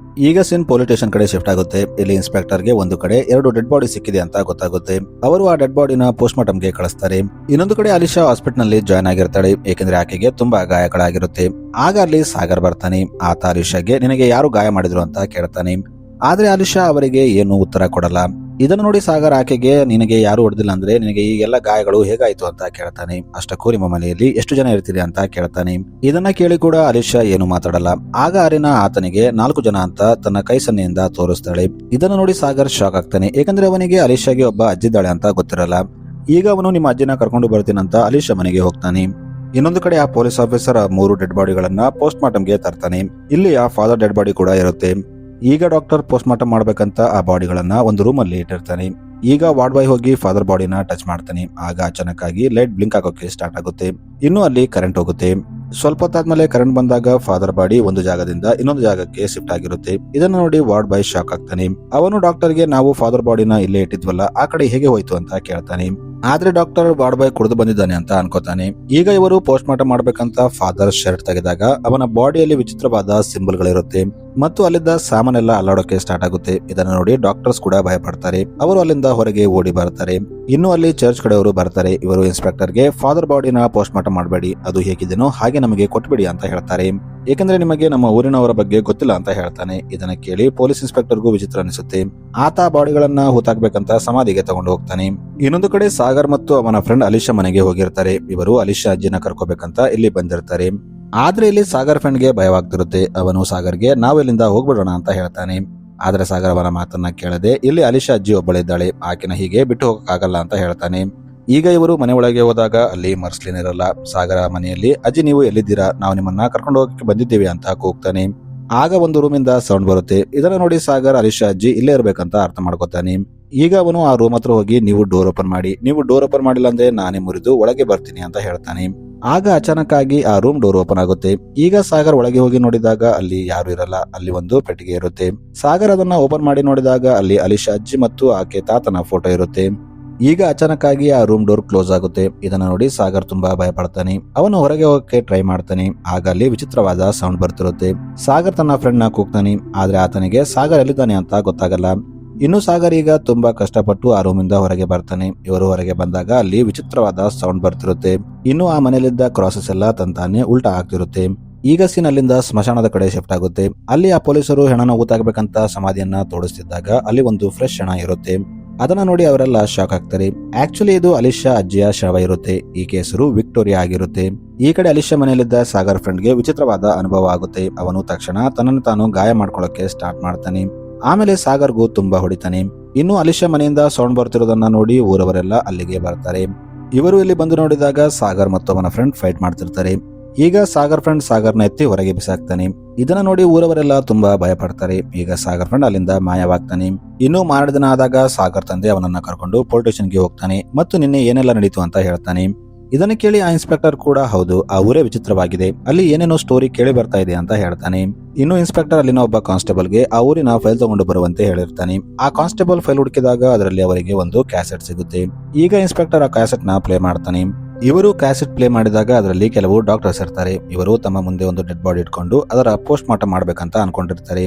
ಈಗ ಸೀನ್ ಪೊಲೀಸ್ ಸ್ಟೇಷನ್ ಕಡೆ ಶಿಫ್ಟ್ ಆಗುತ್ತೆ. ಇಲ್ಲಿ ಇನ್ಸ್ಪೆಕ್ಟರ್ಗೆ ಒಂದು ಕಡೆ 2 ಡೆಡ್ ಬಾಡಿ ಸಿಕ್ಕಿದೆ ಅಂತ ಗೊತ್ತಾಗುತ್ತೆ. ಅವರು ಆ ಡೆಡ್ ಬಾಡಿನ ಪೋಸ್ಟ್ ಮಾರ್ಟಮ್ಗೆ ಕಳಿಸ್ತಾರೆ. ಇನ್ನೊಂದು ಕಡೆ ಅಲಿಶಾ ಹಾಸ್ಪಿಟಲ್ ನಲ್ಲಿ ಜಾಯ್ನ್ ಆಗಿರ್ತಾಳೆ. ಏಕೆಂದ್ರೆ ಆಕೆಗೆ ತುಂಬಾ ಗಾಯಗಳಾಗಿರುತ್ತೆ. ಆಗ ಅಲ್ಲಿ ಸಾಗರ್ ಬರ್ತಾನೆ. ಆತ ಅಲಿಶಾಗೆ ನಿನಗೆ ಯಾರು ಗಾಯ ಮಾಡಿದ್ರು ಅಂತ ಕೇಳ್ತಾನೆ. ಆದ್ರೆ ಅಲಿಶಾ ಅವರಿಗೆ ಏನು ಉತ್ತರ ಕೊಡಲ್ಲ. ಇದನ್ನು ನೋಡಿ ಸಾಗರ್ ಆಕೆಗೆ ನಿನಗೆ ಯಾರು ಹೊಡೆದಿಲ್ಲ ಅಂದ್ರೆ ನಿನಗೆ ಈಗೆಲ್ಲ ಗಾಯಗಳು ಹೇಗಾಯ್ತು ಅಂತ ಕೇಳ್ತಾನೆ. ಅಷ್ಟಕ್ಕೂ ನಿಮ್ಮ ಮನೆಯಲ್ಲಿ ಎಷ್ಟು ಜನ ಇರ್ತೀರಿ ಅಂತ ಕೇಳ್ತಾನೆ. ಇದನ್ನ ಕೇಳಿ ಕೂಡ ಅಲಿಶಾ ಏನು ಮಾತಾಡಲ್ಲ. ಆಗ ಅರಿನಾ ಆತನಿಗೆ 4 ಜನ ಅಂತ ತನ್ನ ಕೈ ಸನ್ನೆಯಿಂದ ತೋರಿಸ್ತಾಳೆ. ಇದನ್ನು ನೋಡಿ ಸಾಗರ್ ಶಾಕ್ ಆಗ್ತಾನೆ. ಏಕೆಂದ್ರೆ ಅವನಿಗೆ ಅಲಿಶಾಗೆ ಒಬ್ಬ ಅಜ್ಜಿದ್ದಾಳೆ ಅಂತ ಗೊತ್ತಿರಲ್ಲ. ಈಗ ಅವನು ನಿಮ್ಮ ಅಜ್ಜಿನ ಕರ್ಕೊಂಡು ಬರ್ತೀನಂತ ಅಲಿಶಾ ಮನೆಗೆ ಹೋಗ್ತಾನೆ. ಇನ್ನೊಂದು ಕಡೆ ಆ ಪೊಲೀಸ್ ಆಫೀಸರ್ 3 ಡೆಡ್ ಬಾಡಿಗಳನ್ನ ಪೋಸ್ಟ್ ಮಾರ್ಟಮ್ಗೆ ತರ್ತಾನೆ. ಇಲ್ಲಿ ಆ ಫಾದರ್ ಡೆಡ್ ಬಾಡಿ ಕೂಡ ಇರುತ್ತೆ. ಈಗ ಡಾಕ್ಟರ್ ಪೋಸ್ಟ್ ಮಾರ್ಟಮ್ ಮಾಡ್ಬೇಕಂತ ಆ ಬಾಡಿಗಳನ್ನ ಒಂದು ರೂಮ್ ಅಲ್ಲಿ ಇಟ್ಟಿರ್ತಾನೆ. ಈಗ ವಾರ್ಡ್ ಬಾಯ್ ಹೋಗಿ ಫಾದರ್ ಬಾಡಿನ ಟಚ್ ಮಾಡ್ತಾನೆ. ಆಗ ಅಚಾನಕ್ ಆಗಿ ಲೈಟ್ ಬ್ಲಿಂಕ್ ಆಗೋಕೆ ಸ್ಟಾರ್ಟ್ ಆಗುತ್ತೆ. ಇನ್ನು ಅಲ್ಲಿ ಕರೆಂಟ್ ಹೋಗುತ್ತೆ. ಸ್ವಲ್ಪ ಹೊತ್ತಾದ್ಮೇಲೆ ಕರೆಂಟ್ ಬಂದಾಗ ಫಾದರ್ ಬಾಡಿ ಒಂದು ಜಾಗದಿಂದ ಇನ್ನೊಂದು ಜಾಗಕ್ಕೆ ಶಿಫ್ಟ್ ಆಗಿರುತ್ತೆ. ಇದನ್ನ ನೋಡಿ ವಾರ್ಡ್ ಬಾಯ್ ಶಾಕ್ ಆಗ್ತಾನೆ. ಅವನು ಡಾಕ್ಟರ್ಗೆ ನಾವು ಫಾದರ್ ಬಾಡಿನ ಇಲ್ಲೇ ಇಟ್ಟಿದ್ವಲ್ಲ, ಆ ಕಡೆ ಹೇಗೆ ಹೋಯ್ತು ಅಂತ ಕೇಳ್ತಾನೆ. ಆದ್ರೆ ಡಾಕ್ಟರ್ ಬಾಡ್ ಬಾಯ್ ಕುಡಿದು ಬಂದಿದ್ದಾನೆ ಅಂತ ಅನ್ಕೋತಾನೆ. ಈಗ ಇವರು ಪೋಸ್ಟ್ ಮಾರ್ಟಮ್ ಮಾಡ್ಬೇಕಂತ ಫಾದರ್ ಶರ್ಟ್ ತೆಗೆದಾಗ ಅವನ ಬಾಡಿಯಲ್ಲಿ ವಿಚಿತ್ರವಾದ ಸಿಂಬಲ್ ಗಳಿರುತ್ತೆ ಮತ್ತು ಅಲ್ಲಿದ್ದ ಸಾಮಾನೆಲ್ಲ ಅಲ್ಲಾಡೋಕೆ ಸ್ಟಾರ್ಟ್ ಆಗುತ್ತೆ. ಇದನ್ನ ನೋಡಿ ಡಾಕ್ಟರ್ಸ್ ಕೂಡ ಭಯ ಪಡ್ತಾರೆ. ಅವರು ಅಲ್ಲಿಂದ ಹೊರಗೆ ಓಡಿ ಬರ್ತಾರೆ. ಇನ್ನು ಅಲ್ಲಿ ಚರ್ಚ್ ಕಡೆಯವರು ಬರ್ತಾರೆ. ಇವರು ಇನ್ಸ್ಪೆಕ್ಟರ್ಗೆ ಫಾದರ್ ಬಾಡಿನ ಪೋಸ್ಟ್ ಮಾರ್ಟಮ್ ಮಾಡಬೇಡಿ, ಅದು ಹೇಗಿದೆನೋ ಹಾಗೆ ನಮಗೆ ಕೊಟ್ಬಿಡಿ ಅಂತ ಹೇಳ್ತಾರೆ. ಏಕೆಂದ್ರೆ ನಿಮಗೆ ನಮ್ಮ ಊರಿನವರ ಬಗ್ಗೆ ಗೊತ್ತಿಲ್ಲ ಅಂತ ಹೇಳ್ತಾನೆ. ಇದನ್ನ ಕೇಳಿ ಪೊಲೀಸ್ ಇನ್ಸ್ಪೆಕ್ಟರ್ಗೂ ವಿಚಿತ್ರ ಅನಿಸುತ್ತೆ. ಆತ ಬಾಡಿಗಳನ್ನ ಹೂತಾಕ್ಬೇಕಂತ ಸಮಾಧಿಗೆ ತಗೊಂಡು ಹೋಗ್ತಾನೆ. ಇನ್ನೊಂದು ಕಡೆ ಸಾಗರ್ ಮತ್ತು ಅವನ ಫ್ರೆಂಡ್ ಅಲಿಶಾ ಮನೆಗೆ ಹೋಗಿರ್ತಾರೆ. ಇವರು ಅಲಿಶಾ ಅಜ್ಜಿನ ಕರ್ಕೋಬೇಕಂತ ಇಲ್ಲಿ ಬಂದಿರ್ತಾರೆ. ಆದ್ರೆ ಇಲ್ಲಿ ಸಾಗರ್ ಫ್ರೆಂಡ್ಗೆ ಭಯವಾಗ್ತಿರುತ್ತೆ. ಅವನು ಸಾಗರ್ಗೆ ನಾವು ಇಲ್ಲಿಂದ ಹೋಗ್ಬಿಡೋಣ ಅಂತ ಹೇಳ್ತಾನೆ. ಆದ್ರೆ ಸಾಗರ್ ಅವನ ಮಾತನ್ನ ಕೇಳದೆ ಇಲ್ಲಿ ಅಲಿಶಾ ಅಜ್ಜಿ ಒಬ್ಬಳಿದ್ದಾಳೆ, ಆಕೆನ ಹೀಗೆ ಬಿಟ್ಟು ಹೋಗಕ್ಕಾಗಲ್ಲ ಅಂತ ಹೇಳ್ತಾನೆ. ಈಗ ಇವರು ಮನೆ ಒಳಗೆ ಹೋದಾಗ ಅಲ್ಲಿ ಮರ್ಸ್ಲಿನ್ ಇರಲ್ಲ. ಸಾಗರ ಮನೆಯಲ್ಲಿ ಅಜ್ಜಿ ನೀವು ಎಲ್ಲಿದ್ದೀರಾ, ನಾವು ನಿಮ್ಮನ್ನ ಕರ್ಕೊಂಡು ಹೋಗಕ್ಕೆ ಬಂದಿದ್ದೀವಿ ಅಂತ ಕೂಗ್ತಾನೆ. ಆಗ ಒಂದು ರೂಮಿಂದ ಸೌಂಡ್ ಬರುತ್ತೆ. ಇದನ್ನ ನೋಡಿ ಸಾಗರ್ ಅಲಿಶಾ ಅಜ್ಜಿ ಇಲ್ಲೇ ಇರ್ಬೇಕಂತ ಅರ್ಥ ಮಾಡ್ಕೋತಾನೆ. ಈಗ ಅವನು ಆ ರೂಮ್ ಹತ್ರ ಹೋಗಿ ನೀವು ಡೋರ್ ಓಪನ್ ಮಾಡಿ, ನೀವು ಡೋರ್ ಓಪನ್ ಮಾಡಿಲ್ಲ ಅಂದ್ರೆ ನಾನೇ ಮುರಿದು ಒಳಗೆ ಬರ್ತೀನಿ ಅಂತ ಹೇಳ್ತಾನೆ. ಆಗ ಅಚಾನಕ್ ಆಗಿ ಆ ರೂಮ್ ಡೋರ್ ಓಪನ್ ಆಗುತ್ತೆ. ಈಗ ಸಾಗರ್ ಒಳಗೆ ಹೋಗಿ ನೋಡಿದಾಗ ಅಲ್ಲಿ ಯಾರು ಇರಲ್ಲ. ಅಲ್ಲಿ ಒಂದು ಪೆಟ್ಟಿಗೆ ಇರುತ್ತೆ. ಸಾಗರ್ ಅದನ್ನ ಓಪನ್ ಮಾಡಿ ನೋಡಿದಾಗ ಅಲ್ಲಿ ಅಲಿಶಾ ಅಜ್ಜಿ ಮತ್ತು ಆಕೆ ತಾತನ ಫೋಟೋ ಇರುತ್ತೆ. ಈಗ ಅಚಾನಕ್ ಆಗಿ ಆ ರೂಮ್ ಡೋರ್ ಕ್ಲೋಸ್ ಆಗುತ್ತೆ. ಇದನ್ನ ನೋಡಿ ಸಾಗರ್ ತುಂಬಾ ಭಯ ಪಡ್ತಾನೆ. ಅವನು ಹೊರಗೆ ಹೋಗಕ್ಕೆ ಟ್ರೈ ಮಾಡ್ತಾನೆ. ಆಗ ಅಲ್ಲಿ ವಿಚಿತ್ರವಾದ ಸೌಂಡ್ ಬರ್ತಿರುತ್ತೆ. ಸಾಗರ್ ತನ್ನ ಫ್ರೆಂಡ್ ನ ಕೂಗ್ತಾನೆ. ಆದ್ರೆ ಆತನಿಗೆ ಸಾಗರ್ ಎಲ್ಲಿದ್ದಾನೆ ಅಂತ ಗೊತ್ತಾಗಲ್ಲ. ಇನ್ನು ಸಾಗರ್ ಈಗ ತುಂಬಾ ಕಷ್ಟಪಟ್ಟು ಆ ರೂಮಿಂದ ಹೊರಗೆ ಬರ್ತಾನೆ. ಇವರು ಹೊರಗೆ ಬಂದಾಗ ಅಲ್ಲಿ ವಿಚಿತ್ರವಾದ ಸೌಂಡ್ ಬರ್ತಿರುತ್ತೆ. ಇನ್ನು ಆ ಮನೆಯಲ್ಲಿದ್ದ ಕ್ರಾಸಸ್ ಎಲ್ಲ ತಂತಾನೆ ಉಲ್ಟಾ ಆಗ್ತಿರುತ್ತೆ. ಈಗ ಸೀನ್ ಅಲ್ಲಿಂದ ಸ್ಮಶಾನದ ಕಡೆ ಶಿಫ್ಟ್ ಆಗುತ್ತೆ. ಅಲ್ಲಿ ಆ ಪೊಲೀಸರು ಹೆಣನ ಊತಾಗಬೇಕಂತ ಸಮಾಧಿಯನ್ನ ತೋಡಿಸ್ತಿದ್ದಾಗ ಅಲ್ಲಿ ಒಂದು ಫ್ರೆಶ್ ಹೆಣ ಇರುತ್ತೆ. ಅದನ್ನ ನೋಡಿ ಅವರೆಲ್ಲ ಶಾಕ್ ಆಗ್ತಾರೆ. ಆಕ್ಚುಲಿ ಇದು ಅಲಿಶಾ ಅಜ್ಜಿಯ ಶವ ಇರುತ್ತೆ. ಈಕೆ ಹೆಸರು ವಿಕ್ಟೋರಿಯಾ ಆಗಿರುತ್ತೆ. ಈ ಕಡೆ ಅಲಿಶಾ ಮನೆಯಲ್ಲಿದ್ದ ಸಾಗರ್ ಫ್ರೆಂಡ್ಗೆ ವಿಚಿತ್ರವಾದ ಅನುಭವ ಆಗುತ್ತೆ. ಅವನು ತಕ್ಷಣ ತನ್ನನ್ನು ತಾನು ಗಾಯ ಮಾಡ್ಕೊಳ್ಳಕ್ಕೆ ಸ್ಟಾರ್ಟ್ ಮಾಡ್ತಾನೆ. ಆಮೇಲೆ ಸಾಗರ್ಗೂ ತುಂಬಾ ಹೊಡಿತಾನೆ. ಇನ್ನು ಅಲಿಶಾ ಮನೆಯಿಂದ ಸೌಂಡ್ ಬರ್ತಿರೋದನ್ನ ನೋಡಿ ಊರವರೆಲ್ಲ ಅಲ್ಲಿಗೆ ಬರ್ತಾರೆ. ಇವರು ಇಲ್ಲಿ ಬಂದು ನೋಡಿದಾಗ ಸಾಗರ್ ಮತ್ತು ಅವನ ಫ್ರೆಂಡ್ ಫೈಟ್ ಮಾಡ್ತಿರ್ತಾರೆ. ಈಗ ಸಾಗರ್ ಫ್ರೆಂಡ್ ಸಾಗರ್ನ ಎತ್ತಿ ಹೊರಗೆ ಬಿಸಾಕ್ತಾನೆ. ಇದನ್ನ ನೋಡಿ ಊರವರೆಲ್ಲ ತುಂಬಾ ಭಯ ಪಡ್ತಾರೆ. ಈಗ ಸಾಗರ್ ಫ್ರೆಂಡ್ ಅಲ್ಲಿಂದ ಮಾಯವಾಗ್ತಾನೆ. ಇನ್ನು ಮಾರನೇ ದಿನ ಆದಾಗ ಸಾಗರ್ ತಂದೆ ಅವನನ್ನ ಕರ್ಕೊಂಡು ಪೊಲೀಸ್ ಸ್ಟೇಷನ್ಗೆ ಹೋಗ್ತಾನೆ ಮತ್ತು ನಿನ್ನೆ ಏನೆಲ್ಲ ನಡೀತು ಅಂತ ಹೇಳ್ತಾನೆ. ಇದನ್ನ ಕೇಳಿ ಆ ಇನ್ಸ್ಪೆಕ್ಟರ್ ಕೂಡ ಹೌದು, ಆ ಊರೇ ವಿಚಿತ್ರವಾಗಿದೆ, ಅಲ್ಲಿ ಏನೇನೋ ಸ್ಟೋರಿ ಕೇಳಿ ಬರ್ತಾ ಇದೆ ಅಂತ ಹೇಳ್ತಾನೆ. ಇನ್ನು ಇನ್ಸ್ಪೆಕ್ಟರ್ ಅಲ್ಲಿನ ಒಬ್ಬ ಕಾನ್ಸ್ಟೇಬಲ್ಗೆ ಆ ಊರಿನ ಫೈಲ್ ತಗೊಂಡು ಬರುವಂತೆ ಹೇಳಿರ್ತಾನೆ. ಆ ಕಾನ್ಸ್ಟೇಬಲ್ ಫೈಲ್ ಹುಡುಕಿದಾಗ ಅದರಲ್ಲಿ ಅವರಿಗೆ ಒಂದು ಕ್ಯಾಸೆಟ್ ಸಿಗುತ್ತೆ. ಈಗ ಇನ್ಸ್ಪೆಕ್ಟರ್ ಆ ಕ್ಯಾಸೆಟ್ ನ ಪ್ಲೇ ಮಾಡ್ತಾನೆ. ಇವರು ಕ್ಯಾಸೆಟ್ ಪ್ಲೇ ಮಾಡಿದಾಗ ಅದರಲ್ಲಿ ಕೆಲವು ಡಾಕ್ಟರ್ಸ್ ಇರ್ತಾರೆ. ಇವರು ತಮ್ಮ ಮುಂದೆ ಒಂದು ಡೆಡ್ ಬಾಡಿ ಇಟ್ಕೊಂಡು ಅದರ ಪೋಸ್ಟ್ ಮಾರ್ಟಮ್ ಮಾಡ್ಬೇಕಂತ ಅನ್ಕೊಂಡಿರ್ತಾರೆ.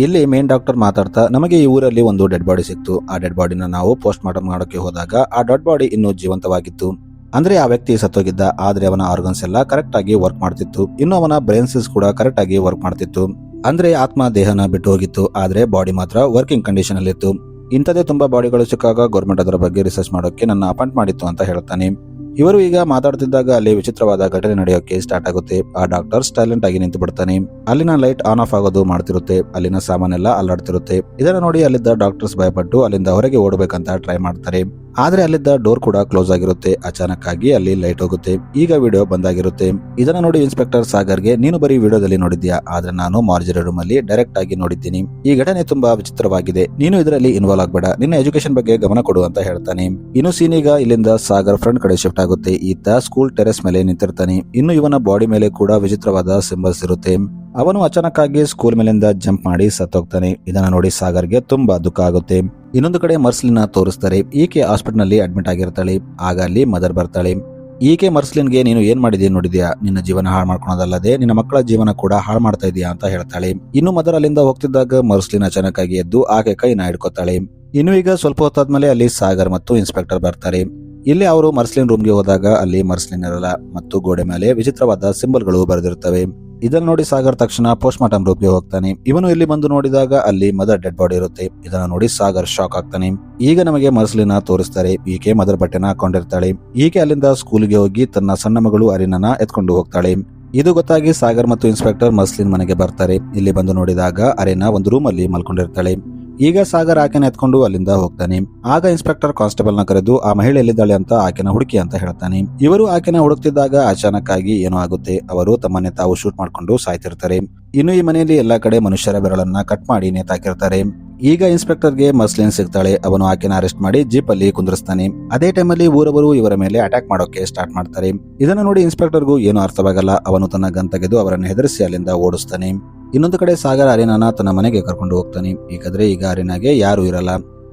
ಇಲ್ಲಿ ಮೇನ್ ಡಾಕ್ಟರ್ ಮಾತಾಡ್ತಾ ನಮಗೆ ಈ ಊರಲ್ಲಿ ಒಂದು ಡೆಡ್ ಬಾಡಿ ಸಿಕ್ತು. ಆ ಡೆಡ್ ಬಾಡಿನ ನಾವು ಪೋಸ್ಟ್ ಮಾರ್ಟಮ್ ಮಾಡೋಕೆ ಹೋದಾಗ ಆ ಡೆಡ್ ಬಾಡಿ ಇನ್ನೂ ಜೀವಂತವಾಗಿತ್ತು. ಅಂದ್ರೆ ಆ ವ್ಯಕ್ತಿ ಸತ್ತೋಗಿದ್ದ, ಆದ್ರೆ ಅವನ ಆರ್ಗನ್ಸ್ ಎಲ್ಲ ಕರೆಕ್ಟ್ ಆಗಿ ವರ್ಕ್ ಮಾಡ್ತಿತ್ತು. ಇನ್ನು ಅವನ ಬ್ರೈನ್ ಸೆಲ್ಸ್ ಕೂಡ ಕರೆಕ್ಟ್ ಆಗಿ ವರ್ಕ್ ಮಾಡ್ತಿತ್ತು. ಅಂದ್ರೆ ಆತ್ಮ ದೇಹನ ಬಿಟ್ಟು ಹೋಗಿತ್ತು, ಆದ್ರೆ ಬಾಡಿ ಮಾತ್ರ ವರ್ಕಿಂಗ್ ಕಂಡೀಷನ್ ಅಲ್ಲಿ ಇತ್ತು. ಇಂಥದೇ ತುಂಬಾ ಬಾಡಿಗಳು ಸಿಕ್ಕಾಗ ಗೌರ್ಮೆಂಟ್ ಅದರ ಬಗ್ಗೆ ರಿಸರ್ಚ್ ಮಾಡೋಕೆ ನನ್ನ ಅಪಾಯಿಂಟ್ ಮಾಡಿತ್ತು ಅಂತ ಹೇಳ್ತಾನೆ. ಇವರು ಈಗ ಮಾತಾಡ್ತಿದ್ದಾಗ ಅಲ್ಲಿ ವಿಚಿತ್ರವಾದ ಘಟನೆ ನಡೆಯೋಕೆ ಸ್ಟಾರ್ಟ್ ಆಗುತ್ತೆ. ಆ ಡಾಕ್ಟರ್ ಸೈಲೆಂಟ್ ಆಗಿ ನಿಂತು ಬಿಡ್ತಾನೆ. ಅಲ್ಲಿನ ಲೈಟ್ ಆನ್ ಆಫ್ ಆಗೋದು ಮಾಡ್ತಿರುತ್ತೆ. ಅಲ್ಲಿನ ಸಾಮಾನೆಲ್ಲ ಅಲ್ಲಾಡ್ತಿರುತ್ತೆ. ಇದನ್ನ ನೋಡಿ ಅಲ್ಲಿದ್ದ ಡಾಕ್ಟರ್ಸ್ ಭಯಪಟ್ಟು ಅಲ್ಲಿಂದ ಹೊರಗೆ ಓಡಬೇಕಂತ ಟ್ರೈ ಮಾಡ್ತಾರೆ. ಆದ್ರೆ ಅಲ್ಲಿದ್ದ ಡೋರ್ ಕೂಡ ಕ್ಲೋಸ್ ಆಗಿರುತ್ತೆ. ಅಚಾನಕ್ ಆಗಿ ಅಲ್ಲಿ ಲೈಟ್ ಹೋಗುತ್ತೆ. ಈಗ ವಿಡಿಯೋ ಬಂದಾಗಿರುತ್ತೆ. ಇದನ್ನ ನೋಡಿ ಇನ್ಸ್ಪೆಕ್ಟರ್ ಸಾಗರ್ಗೆ ನೀನು ಬರೀ ವಿಡಿಯೋದಲ್ಲಿ ನೋಡಿದ್ಯಾ, ಆದ್ರೆ ನಾನು ಮಾರ್ಜರಿ ರೂಮ್ ಅಲ್ಲಿ ಡೈರೆಕ್ಟ್ ಆಗಿ ನೋಡಿದ್ದೀನಿ. ಈ ಘಟನೆ ತುಂಬಾ ವಿಚಿತ್ರವಾಗಿದೆ, ನೀನು ಇದರಲ್ಲಿ ಇನ್ವಾಲ್ವ್ ಆಗ್ಬೇಡ, ನಿನ್ನ ಎಜುಕೇಶನ್ ಬಗ್ಗೆ ಗಮನ ಕೊಡು ಅಂತ ಹೇಳ್ತಾನೆ. ಇನ್ನು ಸೀನ್ ಈಗ ಇಲ್ಲಿಂದ ಸಾಗರ್ ಫ್ರೆಂಡ್ ಕಡೆ ಶಿಫ್ಟ್ ಆಗುತ್ತೆ. ಈತ ಸ್ಕೂಲ್ ಟೆರೆಸ್ ಮೇಲೆ ನಿಂತಿರ್ತಾನೆ. ಇನ್ನು ಇವನ ಬಾಡಿ ಮೇಲೆ ಕೂಡ ವಿಚಿತ್ರವಾದ ಸಿಂಬಲ್ಸ್ ಇರುತ್ತೆ. ಅವನು ಅಚಾನಕ್ ಆಗಿ ಸ್ಕೂಲ್ ಮೇಲಿಂದ ಜಂಪ್ ಮಾಡಿ ಸತ್ತೋಗ್ತಾನೆ. ಇದನ್ನ ನೋಡಿ ಸಾಗರ್ಗೆ ತುಂಬಾ ದುಃಖ ಆಗುತ್ತೆ. ಇನ್ನೊಂದು ಕಡೆ ಮರ್ಸ್ಲಿನ್ ತೋರಿಸ್ತಾರೆ. ಈಕೆ ಹಾಸ್ಪಿಟಲ್ ನಲ್ಲಿ ಅಡ್ಮಿಟ್ ಆಗಿರ್ತಾಳೆ. ಆಗ ಅಲ್ಲಿ ಮದರ್ ಬರ್ತಾಳೆ. ಈಕೆ ಮರ್ಸ್ಲಿನ್ಗೆ ನೀನು ಏನ್ ಮಾಡಿದ್ಯಾ ನೋಡಿದ್ಯಾ, ನಿನ್ನ ಜೀವನ ಹಾಳು ಮಾಡ್ಕೊಳೋದಲ್ಲದೆ ನಿನ್ನ ಮಕ್ಕಳ ಜೀವನ ಕೂಡ ಹಾಳು ಮಾಡ್ತಾ ಇದೀಯಾ ಅಂತ ಹೇಳ್ತಾಳೆ. ಇನ್ನು ಮದರ್ ಅಲ್ಲಿಂದ ಹೋಗ್ತಿದ್ದಾಗ ಮರ್ಸ್ಲಿನ್ ಅಚಾನಕ್ ಆಗಿ ಎದ್ದು ಆಕೆ ಕೈನ ಹಿಡ್ಕೊತಾಳೆ. ಇನ್ನು ಈಗ ಸ್ವಲ್ಪ ಹೊತ್ತಾದ್ಮೇಲೆ ಅಲ್ಲಿ ಸಾಗರ್ ಮತ್ತು ಇನ್ಸ್ಪೆಕ್ಟರ್ ಬರ್ತಾರೆ. ಇಲ್ಲಿ ಅವರು ಮರ್ಸ್ಲಿನ್ ರೂಮ್ಗೆ ಹೋದಾಗ ಅಲ್ಲಿ ಮರ್ಸ್ಲಿನ್ ಇರಲ್ಲ ಮತ್ತು ಗೋಡೆ ಮೇಲೆ ವಿಚಿತ್ರವಾದ ಸಿಂಬಲ್ಗಳು ಬರೆದಿರ್ತವೆ. ಇದನ್ನ ನೋಡಿ ಸಾಗರ್ ತಕ್ಷಣ ಪೋಸ್ಟ್ ಮಾರ್ಟಮ್ ರೂಮ್ಗೆ ಹೋಗ್ತಾನೆ. ಇವನು ಇಲ್ಲಿ ಬಂದು ನೋಡಿದಾಗ ಅಲ್ಲಿ ಮದರ್ ಡೆಡ್ ಬಾಡಿ ಇರುತ್ತೆ. ಇದನ್ನ ನೋಡಿ ಸಾಗರ್ ಶಾಕ್ ಆಗ್ತಾನೆ. ಈಗ ನಮಗೆ ಮರ್ಸ್ಲಿನ ತೋರಿಸ್ತಾರೆ. ಈಕೆ ಮದರ್ ಬಟ್ಟೆನ ಹಾಕೊಂಡಿರ್ತಾಳೆ. ಈಕೆ ಅಲ್ಲಿಂದ ಸ್ಕೂಲ್ಗೆ ಹೋಗಿ ತನ್ನ ಸಣ್ಣ ಮಗಳು ಅರಿನನ ಎತ್ಕೊಂಡು ಹೋಗ್ತಾಳೆ. ಇದು ಗೊತ್ತಾಗಿ ಸಾಗರ್ ಮತ್ತು ಇನ್ಸ್ಪೆಕ್ಟರ್ ಮರ್ಸ್ಲಿನ್ ಮನೆಗೆ ಬರ್ತಾರೆ. ಇಲ್ಲಿ ಬಂದು ನೋಡಿದಾಗ ಅರಿನಾ ಒಂದು ರೂಮ್ ಅಲ್ಲಿ ಮಲ್ಕೊಂಡಿರ್ತಾಳೆ. ಈಗ ಸಾಗರ್ ಆಕೆನ ಎತ್ಕೊಂಡು ಅಲ್ಲಿಂದ ಹೋಗ್ತಾನೆ. ಆಗ ಇನ್ಸ್ಪೆಕ್ಟರ್ ಕಾನ್ಸ್ಟೇಬಲ್ ನ ಕರೆದು ಆ ಮಹಿಳೆ ಎಲ್ಲಿದ್ದಾಳೆ ಅಂತ ಆಕೆನ ಹುಡುಕಿ ಅಂತ ಹೇಳ್ತಾನೆ. ಇವರು ಆಕೆನ ಹುಡುಕ್ತಿದ್ದಾಗ ಅಚಾನಕ್ ಆಗಿ ಏನೋ ಆಗುತ್ತೆ. ಅವರು ತಮ್ಮನ್ನೇ ತಾವು ಶೂಟ್ ಮಾಡ್ಕೊಂಡು ಸಾಯ್ತಿರ್ತಾರೆ. ಇನ್ನು ಈ ಮನೆಯಲ್ಲಿ ಎಲ್ಲಾ ಕಡೆ ಮನುಷ್ಯರ ಬೆರಳನ್ನ ಕಟ್ ಮಾಡಿ ನೇತಾಕಿರ್ತಾರೆ. ಈಗ ಇನ್ಸ್ಪೆಕ್ಟರ್ಗೆ ಮರ್ಸ್ಲಿನ್ ಸಿಗ್ತಾಳೆ. ಅವನು ಆಕೆನ ಅರೆಸ್ಟ್ ಮಾಡಿ ಜೀಪ್ ಅಲ್ಲಿ ಕುಂದ್ರಿಸ್ತಾನೆ. ಅದೇ ಟೈಮಲ್ಲಿ ಊರವರು ಇವರ ಮೇಲೆ ಅಟ್ಯಾಕ್ ಮಾಡೋಕೆ ಸ್ಟಾರ್ಟ್ ಮಾಡ್ತಾರೆ. ಇದನ್ನ ನೋಡಿ ಇನ್ಸ್ಪೆಕ್ಟರ್ಗೂ ಏನು ಅರ್ಥವಾಗಲ್ಲ. ಅವನು ತನ್ನ ಗನ್ ತೆಗೆದು ಅವರನ್ನು ಹೆದರಿಸಿ ಅಲ್ಲಿಂದ ಓಡಿಸ್ತಾನೆ. ಇನ್ನೊಂದು ಕಡೆ ಸಾಗರ್ ಅರಿನಾನ ತನ್ನ ಮನೆಗೆ ಕರ್ಕೊಂಡು ಹೋಗ್ತಾನೆ. ಏಕೆಂದ್ರೆ ಈಗ ಅರಿನಾಗೆ ಯಾರು ಇರಲ್ಲ.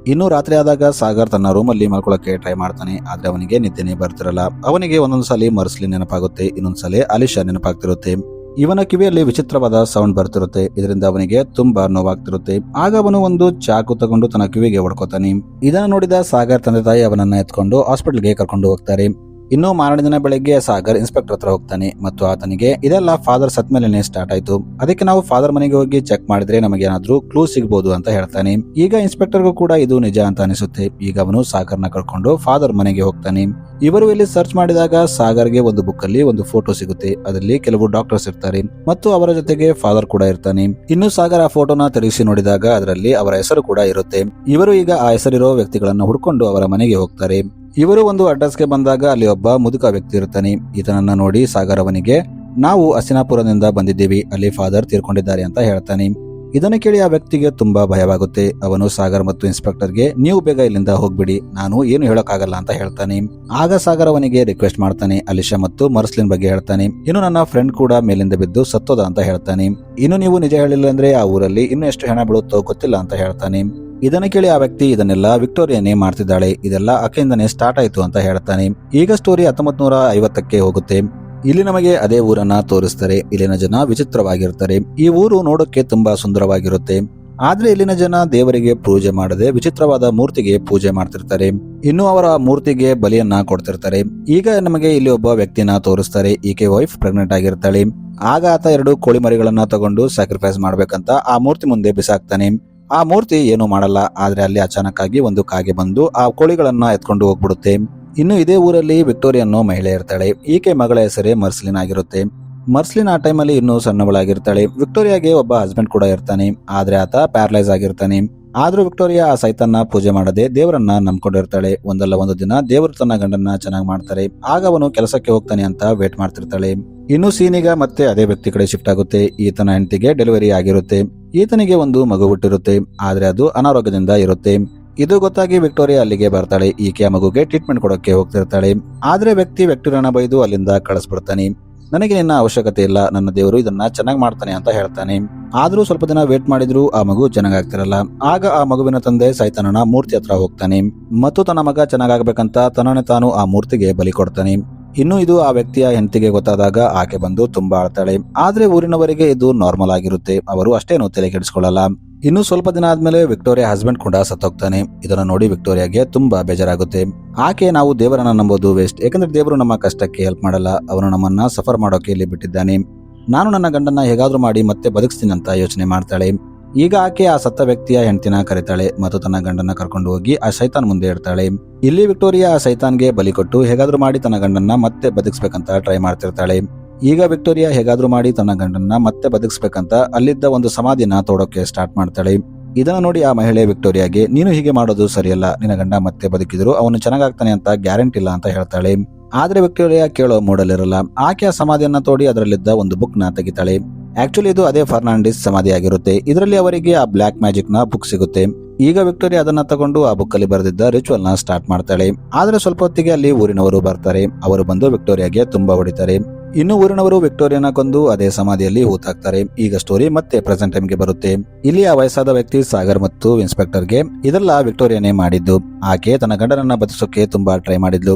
ಇನ್ನು ರಾತ್ರಿ ಆದಾಗ ಸಾಗರ್ ತನ್ನ ರೂಮಲ್ಲಿ ಮಲ್ಕೊಳ್ಳೋಕೆ ಟ್ರೈ ಮಾಡ್ತಾನೆ. ಆದ್ರೆ ಅವನಿಗೆ ನಿದ್ದೆನೇ ಬರ್ತಿರಲ್ಲ. ಅವನಿಗೆ ಒಂದೊಂದ್ಸಲಿ ಮರ್ಸ್ಲಿ ನೆನಪಾಗುತ್ತೆ, ಇನ್ನೊಂದ್ಸಲಿ ಅಲಿಶಾ ನೆನಪಾಗ್ತಿರುತ್ತೆ. ಇವನ ಕಿವಿಯಲ್ಲಿ ವಿಚಿತ್ರವಾದ ಸೌಂಡ್ ಬರ್ತಿರುತ್ತೆ. ಇದರಿಂದ ಅವನಿಗೆ ತುಂಬಾ ನೋವಾಗ್ತಿರುತ್ತೆ. ಆಗ ಅವನು ಒಂದು ಚಾಕು ತಗೊಂಡು ತನ್ನ ಕಿವಿಗೆ ಹೊಡ್ಕೋತಾನೆ. ಇದನ್ನು ನೋಡಿದ ಸಾಗರ್ ತಂದೆ ತಾಯಿ ಅವನನ್ನ ಎತ್ಕೊಂಡು ಹಾಸ್ಪಿಟಲ್ಗೆ ಕರ್ಕೊಂಡು ಹೋಗ್ತಾರೆ. ಇನ್ನು ಮಾರನೇ ದಿನ ಬೆಳಗ್ಗೆ ಸಾಗರ್ ಇನ್ಸ್ಪೆಕ್ಟರ್ ಹತ್ರ ಹೋಗ್ತಾನೆ ಮತ್ತು ಆತನಿಗೆ ಇದೆಲ್ಲ ಫಾದರ್ ಸತ್ ಮೇಲೆ ಸ್ಟಾರ್ಟ್ ಆಯ್ತು, ಅದಕ್ಕೆ ನಾವು ಫಾದರ್ ಮನೆಗೆ ಹೋಗಿ ಚೆಕ್ ಮಾಡಿದ್ರೆ ನಮಗೆ ಏನಾದ್ರೂ ಕ್ಲೂ ಸಿಗಬಹುದು ಅಂತ ಹೇಳ್ತಾನೆ. ಈಗ ಇನ್ಸ್ಪೆಕ್ಟರ್ಗೂ ಕೂಡ ಇದು ನಿಜ ಅಂತ ಅನಿಸುತ್ತೆ. ಈಗ ಅವನು ಸಾಗರ್ನ ಕರ್ಕೊಂಡು ಫಾದರ್ ಮನೆಗೆ ಹೋಗ್ತಾನೆ. ಇವರು ಇಲ್ಲಿ ಸರ್ಚ್ ಮಾಡಿದಾಗ ಸಾಗರ್ಗೆ ಒಂದು ಬುಕ್ ಅಲ್ಲಿ ಒಂದು ಫೋಟೋ ಸಿಗುತ್ತೆ. ಅದರಲ್ಲಿ ಕೆಲವು ಡಾಕ್ಟರ್ಸ್ ಇರ್ತಾರೆ ಮತ್ತು ಅವರ ಜೊತೆಗೆ ಫಾದರ್ ಕೂಡ ಇರ್ತಾನೆ. ಇನ್ನು ಸಾಗರ್ ಆ ಫೋಟೋನ ತೆರೆಸಿ ನೋಡಿದಾಗ ಅದರಲ್ಲಿ ಅವರ ಹೆಸರು ಕೂಡ ಇರುತ್ತೆ. ಇವರು ಈಗ ಆ ಹೆಸರಿರೋ ವ್ಯಕ್ತಿಗಳನ್ನು ಹುಡ್ಕೊಂಡು ಅವರ ಮನೆಗೆ ಹೋಗ್ತಾರೆ. ಇವರು ಒಂದು ಅಡ್ರೆಸ್ಗೆ ಬಂದಾಗ ಅಲ್ಲಿ ಒಬ್ಬ ಮುದುಕ ವ್ಯಕ್ತಿ ಇರ್ತಾನೆ. ಈತನನ್ನ ನೋಡಿ ಸಾಗರ್ ಅವನಿಗೆ ನಾವು ಹಸಿನಾಪುರದಿಂದ ಬಂದಿದ್ದೀವಿ, ಅಲ್ಲಿ ಫಾದರ್ ತೀರ್ಕೊಂಡಿದ್ದಾರೆ ಅಂತ ಹೇಳ್ತಾನೆ. ಇದನ್ನು ಕೇಳಿ ಆ ವ್ಯಕ್ತಿಗೆ ತುಂಬಾ ಭಯವಾಗುತ್ತೆ. ಅವನು ಸಾಗರ್ ಮತ್ತು ಇನ್ಸ್ಪೆಕ್ಟರ್ಗೆ ನೀವು ಬೇಗ ಇಲ್ಲಿಂದ ಹೋಗ್ಬಿಡಿ, ನಾನು ಏನು ಹೇಳೋಕ್ಕಾಗಲ್ಲ ಅಂತ ಹೇಳ್ತಾನೆ. ಆಗ ಸಾಗರ್ ಅವನಿಗೆ ರಿಕ್ವೆಸ್ಟ್ ಮಾಡ್ತಾನೆ. ಅಲಿಶಾ ಮತ್ತು ಮರ್ಸ್ಲಿನ್ ಬಗ್ಗೆ ಹೇಳ್ತಾನೆ. ಇನ್ನು ನನ್ನ ಫ್ರೆಂಡ್ ಕೂಡ ಮೇಲಿಂದ ಬಿದ್ದು ಸತ್ತೋದ ಅಂತ ಹೇಳ್ತಾನೆ. ಇನ್ನು ನೀವು ನಿಜ ಹೇಳಿಲ್ಲ ಅಂದ್ರೆ ಆ ಊರಲ್ಲಿ ಇನ್ನು ಎಷ್ಟು ಹೆಣ ಬೀಳುತ್ತೋ ಗೊತ್ತಿಲ್ಲ ಅಂತ ಹೇಳ್ತಾನೆ. ಇದನ್ನು ಕೇಳಿ ಆ ವ್ಯಕ್ತಿ ಇದನ್ನೆಲ್ಲ ವಿಕ್ಟೋರಿಯಾನೇ ಮಾಡ್ತಿದ್ದಾಳೆ, ಇದೆಲ್ಲ ಆಕೆಯಿಂದನೇ ಸ್ಟಾರ್ಟ್ ಆಯ್ತು ಅಂತ ಹೇಳ್ತಾನೆ. ಈಗ ಸ್ಟೋರಿ 1950ಕ್ಕೆ ಹೋಗುತ್ತೆ. ಇಲ್ಲಿ ನಮಗೆ ಅದೇ ಊರನ್ನ ತೋರಿಸ್ತಾರೆ. ಇಲ್ಲಿನ ಜನ ವಿಚಿತ್ರವಾಗಿರ್ತಾರೆ. ಈ ಊರು ನೋಡೋಕೆ ತುಂಬಾ ಸುಂದರವಾಗಿರುತ್ತೆ. ಆದ್ರೆ ಇಲ್ಲಿನ ಜನ ದೇವರಿಗೆ ಪೂಜೆ ಮಾಡದೆ ವಿಚಿತ್ರವಾದ ಮೂರ್ತಿಗೆ ಪೂಜೆ ಮಾಡ್ತಿರ್ತಾರೆ. ಇನ್ನು ಅವರ ಮೂರ್ತಿಗೆ ಬಲಿಯನ್ನ ಕೊಡ್ತಿರ್ತಾರೆ. ಈಗ ನಮಗೆ ಇಲ್ಲಿ ಒಬ್ಬ ವ್ಯಕ್ತಿನ ತೋರಿಸ್ತಾರೆ. ಈಕೆ ವೈಫ್ ಪ್ರೆಗ್ನೆಂಟ್ ಆಗಿರ್ತಾಳೆ. ಆಗ ಆತ 2 ಕೋಳಿ ಮರಿಗಳನ್ನ ತಗೊಂಡು ಸ್ಯಾಕ್ರಿಫೈಸ್ ಮಾಡ್ಬೇಕಂತ ಆ ಮೂರ್ತಿ ಮುಂದೆ ಬಿಸಾಕ್ತಾನೆ. ಆ ಮೂರ್ತಿ ಏನು ಮಾಡಲ್ಲ. ಆದ್ರೆ ಅಲ್ಲಿ ಅಚಾನಕ್ ಆಗಿ ಒಂದು ಕಾಗೆ ಬಂದು ಆ ಕೋಳಿಗಳನ್ನ ಎತ್ಕೊಂಡು ಹೋಗ್ಬಿಡುತ್ತೆ. ಇನ್ನು ಇದೇ ಊರಲ್ಲಿ ವಿಕ್ಟೋರಿಯಾ ಅನ್ನೋ ಮಹಿಳೆ ಇರ್ತಾಳೆ. ಈಕೆ ಮಗಳ ಹೆಸರೇ ಮರ್ಸ್ಲಿನ್ ಆಗಿರುತ್ತೆ. ಮರ್ಸ್ಲಿನ್ ಆ ಟೈಮಲ್ಲಿ ಇನ್ನೂ ಸಣ್ಣವಳಾಗಿರ್ತಾಳೆ. ವಿಕ್ಟೋರಿಯಾಗೆ ಒಬ್ಬ ಹಸ್ಬೆಂಡ್ ಕೂಡ ಇರ್ತಾನೆ. ಆದ್ರೆ ಆತ ಪ್ಯಾರಲೈಸ್ ಆಗಿರ್ತಾನೆ. ಆದ್ರೂ ವಿಕ್ಟೋರಿಯಾ ಆ ಸೈತನ್ನ ಪೂಜೆ ಮಾಡದೆ ದೇವರನ್ನ ನಂಬ್ಕೊಂಡಿರ್ತಾಳೆ. ಒಂದಲ್ಲ ಒಂದು ದಿನ ದೇವರು ತನ್ನ ಗಂಡನ್ನ ಚೆನ್ನಾಗಿ ಮಾಡ್ತಾರೆ. ಆಗ ಅವನು ಕೆಲಸಕ್ಕೆ ಹೋಗ್ತಾನೆ ಅಂತ ವೇಟ್ ಮಾಡ್ತಿರ್ತಾಳೆ. ಇನ್ನು ಸೀನಿಗ ಮತ್ತೆ ಅದೇ ವ್ಯಕ್ತಿ ಕಡೆ ಶಿಫ್ಟ್ ಆಗುತ್ತೆ. ಈತನ ಹೆಂಡತಿಗೆ ಡೆಲಿವರಿ ಆಗಿರುತ್ತೆ. ಈತನಿಗೆ ಒಂದು ಮಗು ಹುಟ್ಟಿರುತ್ತೆ. ಆದ್ರೆ ಅದು ಅನಾರೋಗ್ಯದಿಂದ ಇರುತ್ತೆ. ಇದು ಗೊತ್ತಾಗಿ ವಿಕ್ಟೋರಿಯಾ ಅಲ್ಲಿಗೆ ಬರ್ತಾಳೆ. ಈಕೆ ಆ ಮಗುಗೆ ಟ್ರೀಟ್ಮೆಂಟ್ ಕೊಡೋಕೆ ಹೋಗ್ತಿರ್ತಾಳೆ. ಆದ್ರೆ ವಿಕ್ಟೋರಿಯಾನ ಬೈದು ಅಲ್ಲಿಂದ ಕಳಿಸ್ಬಿಡ್ತಾನೆ. ನನಗೆ ನಿನ್ನ ಅವಶ್ಯಕತೆ ಇಲ್ಲ, ನನ್ನ ದೇವರು ಇದನ್ನ ಚೆನ್ನಾಗಿ ಮಾಡ್ತಾನೆ ಅಂತ ಹೇಳ್ತಾನೆ. ಆದ್ರೂ ಸ್ವಲ್ಪ ದಿನ ವೇಟ್ ಮಾಡಿದ್ರು ಆ ಮಗು ಚೆನ್ನಾಗಾಗ್ತಿರಲ್ಲ. ಆಗ ಆ ಮಗುವಿನ ತಂದೆ ಸೈತಾನನ ಮೂರ್ತಿ ಹತ್ರ ಹೋಗ್ತಾನೆ ಮತ್ತು ತನ್ನ ಮಗ ಚೆನ್ನಾಗಾಗ್ಬೇಕಂತ ತನ್ನನ್ನೇ ತಾನು ಆ ಮೂರ್ತಿಗೆ ಬಲಿ ಕೊಡ್ತಾನೆ. ಇನ್ನು ಇದು ಆ ವ್ಯಕ್ತಿಯ ಹೆಂಡತಿಗೆ ಗೊತ್ತಾದಾಗ ಆಕೆ ಬಂದು ತುಂಬಾ ಅಳ್ತಾಳೆ. ಆದ್ರೆ ಊರಿನವರಿಗೆ ಇದು ನಾರ್ಮಲ್ ಆಗಿರುತ್ತೆ. ಅವರು ಅಷ್ಟೇನು ತಲೆ ಕೆಡಿಸ್ಕೊಳ್ಳಲ್ಲ. ಇನ್ನು ಸ್ವಲ್ಪ ದಿನ ಆದ್ಮೇಲೆ ವಿಕ್ಟೋರಿಯಾ ಹಸ್ಬೆಂಡ್ ಕೂಡ ಸತ್ತೋಗ್ತಾನೆ. ಇದನ್ನ ನೋಡಿ ವಿಕ್ಟೋರಿಯಾಗೆ ತುಂಬಾ ಬೇಜಾರಾಗುತ್ತೆ. ಆಕೆ ನಾವು ದೇವರನ್ನ ನಂಬೋದು ವೇಸ್ಟ್, ಯಾಕಂದ್ರೆ ದೇವರು ನಮ್ಮ ಕಷ್ಟಕ್ಕೆ ಹೆಲ್ಪ್ ಮಾಡಲ್ಲ, ಅವನು ನಮ್ಮನ್ನ ಸಫರ್ ಮಾಡೋಕೆ ಇಲ್ಲಿ ಬಿಟ್ಟಿದ್ದಾನೆ. ನಾನು ನನ್ನ ಗಂಡನ್ನ ಹೇಗಾದ್ರೂ ಮಾಡಿ ಮತ್ತೆ ಬದುಕಿಸ್ತೀನಿ ಅಂತ ಯೋಚನೆ ಮಾಡ್ತಾಳೆ. ಈಗ ಆಕೆ ಆ ಸತ್ತ ವ್ಯಕ್ತಿಯ ಹೆಂಡತಿನ ಕರೀತಾಳೆ ಮತ್ತು ತನ್ನ ಗಂಡನ್ನ ಕರ್ಕೊಂಡು ಹೋಗಿ ಆ ಸೈತಾನ್ ಮುಂದೆ ಇಡ್ತಾಳೆ. ಇಲ್ಲಿ ವಿಕ್ಟೋರಿಯಾ ಆ ಸೈತಾನ್ಗೆ ಬಲಿ ಕೊಟ್ಟು ಹೇಗಾದ್ರೂ ಮಾಡಿ ತನ್ನ ಗಂಡನ್ನ ಮತ್ತೆ ಬದುಕಿಸ್ಬೇಕಂತ ಟ್ರೈ ಮಾಡ್ತಿರ್ತಾಳೆ. ಈಗ ವಿಕ್ಟೋರಿಯಾ ಹೇಗಾದ್ರೂ ಮಾಡಿ ತನ್ನ ಗಂಡನ್ನ ಮತ್ತೆ ಬದುಕಿಸ್ಬೇಕಂತ ಅಲ್ಲಿದ್ದ ಒಂದು ಸಮಾಧಿನ ತೋಡೋಕೆ ಸ್ಟಾರ್ಟ್ ಮಾಡ್ತಾಳೆ. ಇದನ್ನ ನೋಡಿ ಆ ಮಹಿಳೆ ವಿಕ್ಟೋರಿಯಾಗೆ ನೀನು ಹೀಗೆ ಮಾಡೋದು ಸರಿಯಲ್ಲ, ನಿನ್ನ ಗಂಡ ಮತ್ತೆ ಬದುಕಿದ್ರು ಅವನು ಚೆನ್ನಾಗಾಗ್ತಾನೆ ಅಂತ ಗ್ಯಾರಂಟಿ ಇಲ್ಲ ಅಂತ ಹೇಳ್ತಾಳೆ. ಆದ್ರೆ ವಿಕ್ಟೋರಿಯಾ ಕೇಳೋ ಮೂಡಲಿರಲ್ಲ. ಆಕೆ ಆ ಸಮಾಧಿಯನ್ನ ತೋಡಿ ಅದರಲ್ಲಿದ್ದ ಒಂದು ಬುಕ್ ನ ತೆಗಿತಾಳೆ. ಆಕ್ಚುಲಿ ಇದು ಅದೇ ಫರ್ನಾಂಡಿಸ್ ಸಮಾಧಿ ಆಗಿರುತ್ತೆ. ಇದರಲ್ಲಿ ಅವರಿಗೆ ಆ ಬ್ಲಾಕ್ ಮ್ಯಾಜಿಕ್ ನ ಬುಕ್ ಸಿಗುತ್ತೆ. ಈಗ ವಿಕ್ಟೋರಿಯಾ ಅದನ್ನ ತಗೊಂಡು ಆ ಬುಕ್ ಅಲ್ಲಿ ಬರೆದಿದ್ದ ರಿಚುವಲ್ ನ ಸ್ಟಾರ್ಟ್ ಮಾಡ್ತಾಳೆ. ಆದ್ರೆ ಸ್ವಲ್ಪ ಹೊತ್ತಿಗೆ ಅಲ್ಲಿ ಊರಿನವರು ಬರ್ತಾರೆ. ಅವರು ಬಂದು ವಿಕ್ಟೋರಿಯಾಗೆ ತುಂಬಾ ಹೊಡಿತಾರೆ. ಇನ್ನು ಊರಿನವರು ವಿಕ್ಟೋರಿಯಾನ ಕೊಂದು ಅದೇ ಸಮಾಧಿಯಲ್ಲಿ ಹೂತಾಕ್ತಾರೆ. ಈಗ ಸ್ಟೋರಿ ಮತ್ತೆ ಪ್ರೆಸೆಂಟ್ ಟೈಮ್ಗೆ ಬರುತ್ತೆ. ಇಲ್ಲಿ ಆ ವಯಸ್ಸಾದ ವ್ಯಕ್ತಿ ಸಾಗರ್ ಮತ್ತು ಇನ್ಸ್ಪೆಕ್ಟರ್ಗೆ ಇದೆಲ್ಲ ವಿಕ್ಟೋರಿಯಾನೇ ಮಾಡಿದ್ದು. ಆಕೆ ತನ್ನ ಗಂಡನನ್ನ ಬದುಕಿಸೋಕೆ ತುಂಬಾ ಟ್ರೈ ಮಾಡಿದ್ಲು.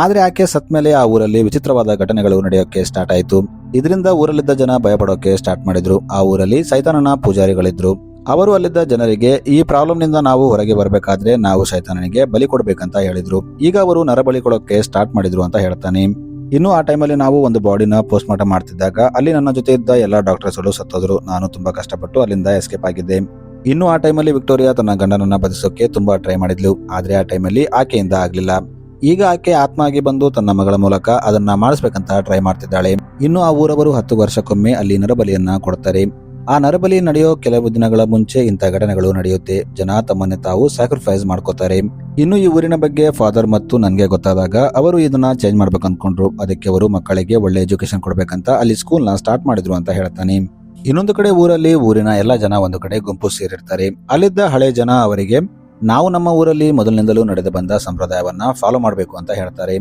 ಆದ್ರೆ ಆಕೆ ಸತ್ ಮೇಲೆ ಆ ಊರಲ್ಲಿ ವಿಚಿತ್ರವಾದ ಘಟನೆಗಳು ನಡೆಯೋಕೆ ಸ್ಟಾರ್ಟ್ ಆಯ್ತು. ಇದರಿಂದ ಊರಲ್ಲಿದ್ದ ಜನ ಭಯಪಡೋಕೆ ಸ್ಟಾರ್ಟ್ ಮಾಡಿದ್ರು. ಆ ಊರಲ್ಲಿ ಸೈತಾನನ ಪೂಜಾರಿಗಳಿದ್ರು. ಅವರು ಅಲ್ಲಿದ್ದ ಜನರಿಗೆ ಈ ಪ್ರಾಬ್ಲಮ್ ನಿಂದ ನಾವು ಹೊರಗೆ ಬರಬೇಕಾದ್ರೆ ನಾವು ಸೈತಾನನಿಗೆ ಬಲಿ ಕೊಡ್ಬೇಕಂತ ಹೇಳಿದ್ರು. ಈಗ ಅವರು ನರಬಲಿ ಕೊಡೋಕೆ ಸ್ಟಾರ್ಟ್ ಮಾಡಿದ್ರು ಅಂತ ಹೇಳ್ತಾನೆ. ಇನ್ನು ಆ ಟೈಮಲ್ಲಿ ನಾವು ಒಂದು ಬಾಡಿನ ಪೋಸ್ಟ್ ಮಾರ್ಟಮ್ ಮಾಡ್ತಿದ್ದಾಗ ಅಲ್ಲಿ ನನ್ನ ಜೊತೆ ಇದ್ದ ಎಲ್ಲಾ ಡಾಕ್ಟರ್ಸ್ಗಳು ಸತ್ತೋದ್ರು. ನಾನು ತುಂಬಾ ಕಷ್ಟಪಟ್ಟು ಅಲ್ಲಿಂದ ಎಸ್ಕೇಪ್ ಆಗಿದ್ದೆ. ಇನ್ನು ಆ ಟೈಮಲ್ಲಿ ವಿಕ್ಟೋರಿಯಾ ತನ್ನ ಗಂಡನನ್ನ ಬದುಕಿಸೋಕೆ ತುಂಬಾ ಟ್ರೈ ಮಾಡಿದ್ಲು. ಆದ್ರೆ ಆ ಟೈಮಲ್ಲಿ ಆಕೆಯಿಂದ ಆಗ್ಲಿಲ್ಲ. ಈಗ ಆಕೆ ಆತ್ಮ ಆಗಿ ಬಂದು ತನ್ನ ಮಗಳ ಮೂಲಕ ಅದನ್ನ ಮಾಡಿಸ್ಬೇಕಂತ ಟ್ರೈ ಮಾಡ್ತಿದ್ದಾಳೆ. ಇನ್ನು ಆ ಊರವರು 10 ವರ್ಷಕ್ಕೊಮ್ಮೆ ಅಲ್ಲಿ ನರಬಲಿಯನ್ನ ಕೊಡ್ತಾರೆ. ಆ ನರಬಲಿ ನಡೆಯೋ ಕೆಲವು ದಿನಗಳ ಮುಂಚೆ ಇಂಥ ಘಟನೆಗಳು ನಡೆಯುತ್ತೆ. ಜನ ತಮ್ಮನ್ನೇ ತಾವು ಸ್ಯಾಕ್ರಿಫೈಸ್ ಮಾಡ್ಕೋತಾರೆ. ಇನ್ನು ಈ ಊರಿನ ಬಗ್ಗೆ ಫಾದರ್ ಮತ್ತು ನನ್ಗೆ ಗೊತ್ತಾದಾಗ ಅವರು ಇದನ್ನ ಚೇಂಜ್ ಮಾಡ್ಬೇಕು ಅನ್ಕೊಂಡ್ರು. ಅದಕ್ಕೆ ಅವರು ಮಕ್ಕಳಿಗೆ ಒಳ್ಳೆ ಎಜುಕೇಶನ್ ಕೊಡ್ಬೇಕಂತ ಅಲ್ಲಿ ಸ್ಕೂಲ್ ನ ಸ್ಟಾರ್ಟ್ ಮಾಡಿದ್ರು ಅಂತ ಹೇಳ್ತಾನೆ. ಇನ್ನೊಂದು ಕಡೆ ಊರಲ್ಲಿ ಊರಿನ ಎಲ್ಲಾ ಜನ ಒಂದು ಕಡೆ ಗುಂಪು ಸೇರಿರ್ತಾರೆ. ಅಲ್ಲಿದ್ದ ಹಳೆ ಜನ ಅವರಿಗೆ ನಾವು ನಮ್ಮ ಊರಲ್ಲಿ ಮೊದಲಿನಿಂದಲೂ ನಡೆದು ಬಂದ ಸಂಪ್ರದಾಯವನ್ನ ಫಾಲೋ ಮಾಡಬೇಕು ಅಂತ ಹೇಳ್ತಾರೆ.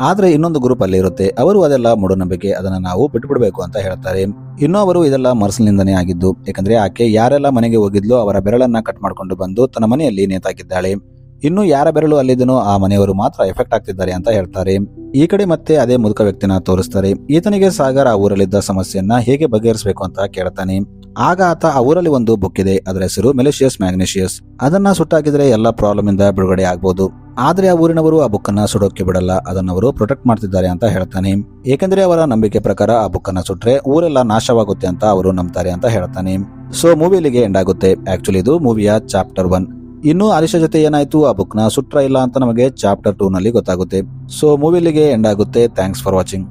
ಆದ್ರೆ ಇನ್ನೊಂದು ಗ್ರೂಪ್ ಅಲ್ಲಿ ಇರುತ್ತೆ, ಅವರು ಅದೆಲ್ಲ ಮೂಢನಂಬಿಕೆ, ಅದನ್ನ ನಾವು ಬಿಟ್ಬಿಡ್ಬೇಕು ಅಂತ ಹೇಳ್ತಾರೆ. ಇನ್ನು ಅವರು ಇದೆಲ್ಲ ಮರ್ಸಲಿಂದನೇ ಆಗಿದ್ದು, ಯಾಕಂದ್ರೆ ಆಕೆ ಯಾರೆಲ್ಲ ಮನೆಗೆ ಹೋಗಿದ್ಲು ಅವರ ಬೆರಳನ್ನ ಕಟ್ ಮಾಡ್ಕೊಂಡು ಬಂದು ತನ್ನ ಮನೆಯಲ್ಲಿ ನೇತಾಕಿದ್ದಾಳೆ. ಇನ್ನು ಯಾರ ಬೆರಳು ಅಲ್ಲಿದನೋ ಆ ಮನೆಯವರು ಮಾತ್ರ ಎಫೆಕ್ಟ್ ಆಗ್ತಿದ್ದಾರೆ ಅಂತ ಹೇಳ್ತಾರೆ. ಈ ಕಡೆ ಮತ್ತೆ ಅದೇ ಮುದುಕ ವ್ಯಕ್ತಿನ ತೋರಿಸ್ತಾರೆ. ಈತನಿಗೆ ಸಾಗರ್ ಆ ಊರಲ್ಲಿದ್ದ ಸಮಸ್ಯೆಯನ್ನ ಹೇಗೆ ಬಗೆಹರಿಸಬೇಕು ಅಂತ ಕೇಳ್ತಾನೆ. ಆಗ ಆತ ಆ ಊರಲ್ಲಿ ಒಂದು ಬುಕ್ ಇದೆ, ಅದರ ಹೆಸರು ಮೆಲಿಷಿಯಸ್ ಮ್ಯಾಗ್ನೇಷಿಯಸ್. ಅದನ್ನ ಸುಟ್ಟಾಕಿದ್ರೆ ಎಲ್ಲಾ ಪ್ರಾಬ್ಲಮ್ ಇಂದ ಬಿಡುಗಡೆ ಆಗ್ಬಹುದು. ಆದ್ರೆ ಆ ಊರಿನವರು ಆ ಬುಕ್ ಅನ್ನ ಸುಡೋಕೆ ಬಿಡಲ್ಲ, ಅದನ್ನ ಅವರು ಪ್ರೊಟೆಕ್ಟ್ ಮಾಡ್ತಿದ್ದಾರೆ ಅಂತ ಹೇಳ್ತಾನೆ. ಏಕೆಂದ್ರೆ ಅವರ ನಂಬಿಕೆ ಪ್ರಕಾರ ಆ ಬುಕ್ ಅನ್ನ ಸುಟ್ರೆ ಊರೆಲ್ಲ ನಾಶವಾಗುತ್ತೆ ಅಂತ ಅವರು ನಂಬ್ತಾರೆ ಅಂತ ಹೇಳ್ತಾನೆ. ಸೊ ಮೂವಿಲಿಗೆ ಎಂಡ್ ಆಗುತ್ತೆ. ಆಕ್ಚುಲಿ ಇದು ಮೂವಿಯ ಚಾಪ್ಟರ್ 1. ಇನ್ನು ಆಲಿಶಾ ಜೊತೆ ಏನಾಯ್ತು, ಆ ಬುಕ್ ನ ಸುಟ್ರ ಇಲ್ಲ ಅಂತ ನಮಗೆ ಚಾಪ್ಟರ್ 2 ನಲ್ಲಿ ಗೊತ್ತಾಗುತ್ತೆ. ಸೊ ಮೂವಿಲಿಗೆ ಎಂಡ್ ಆಗುತ್ತೆ. Thanks for watching.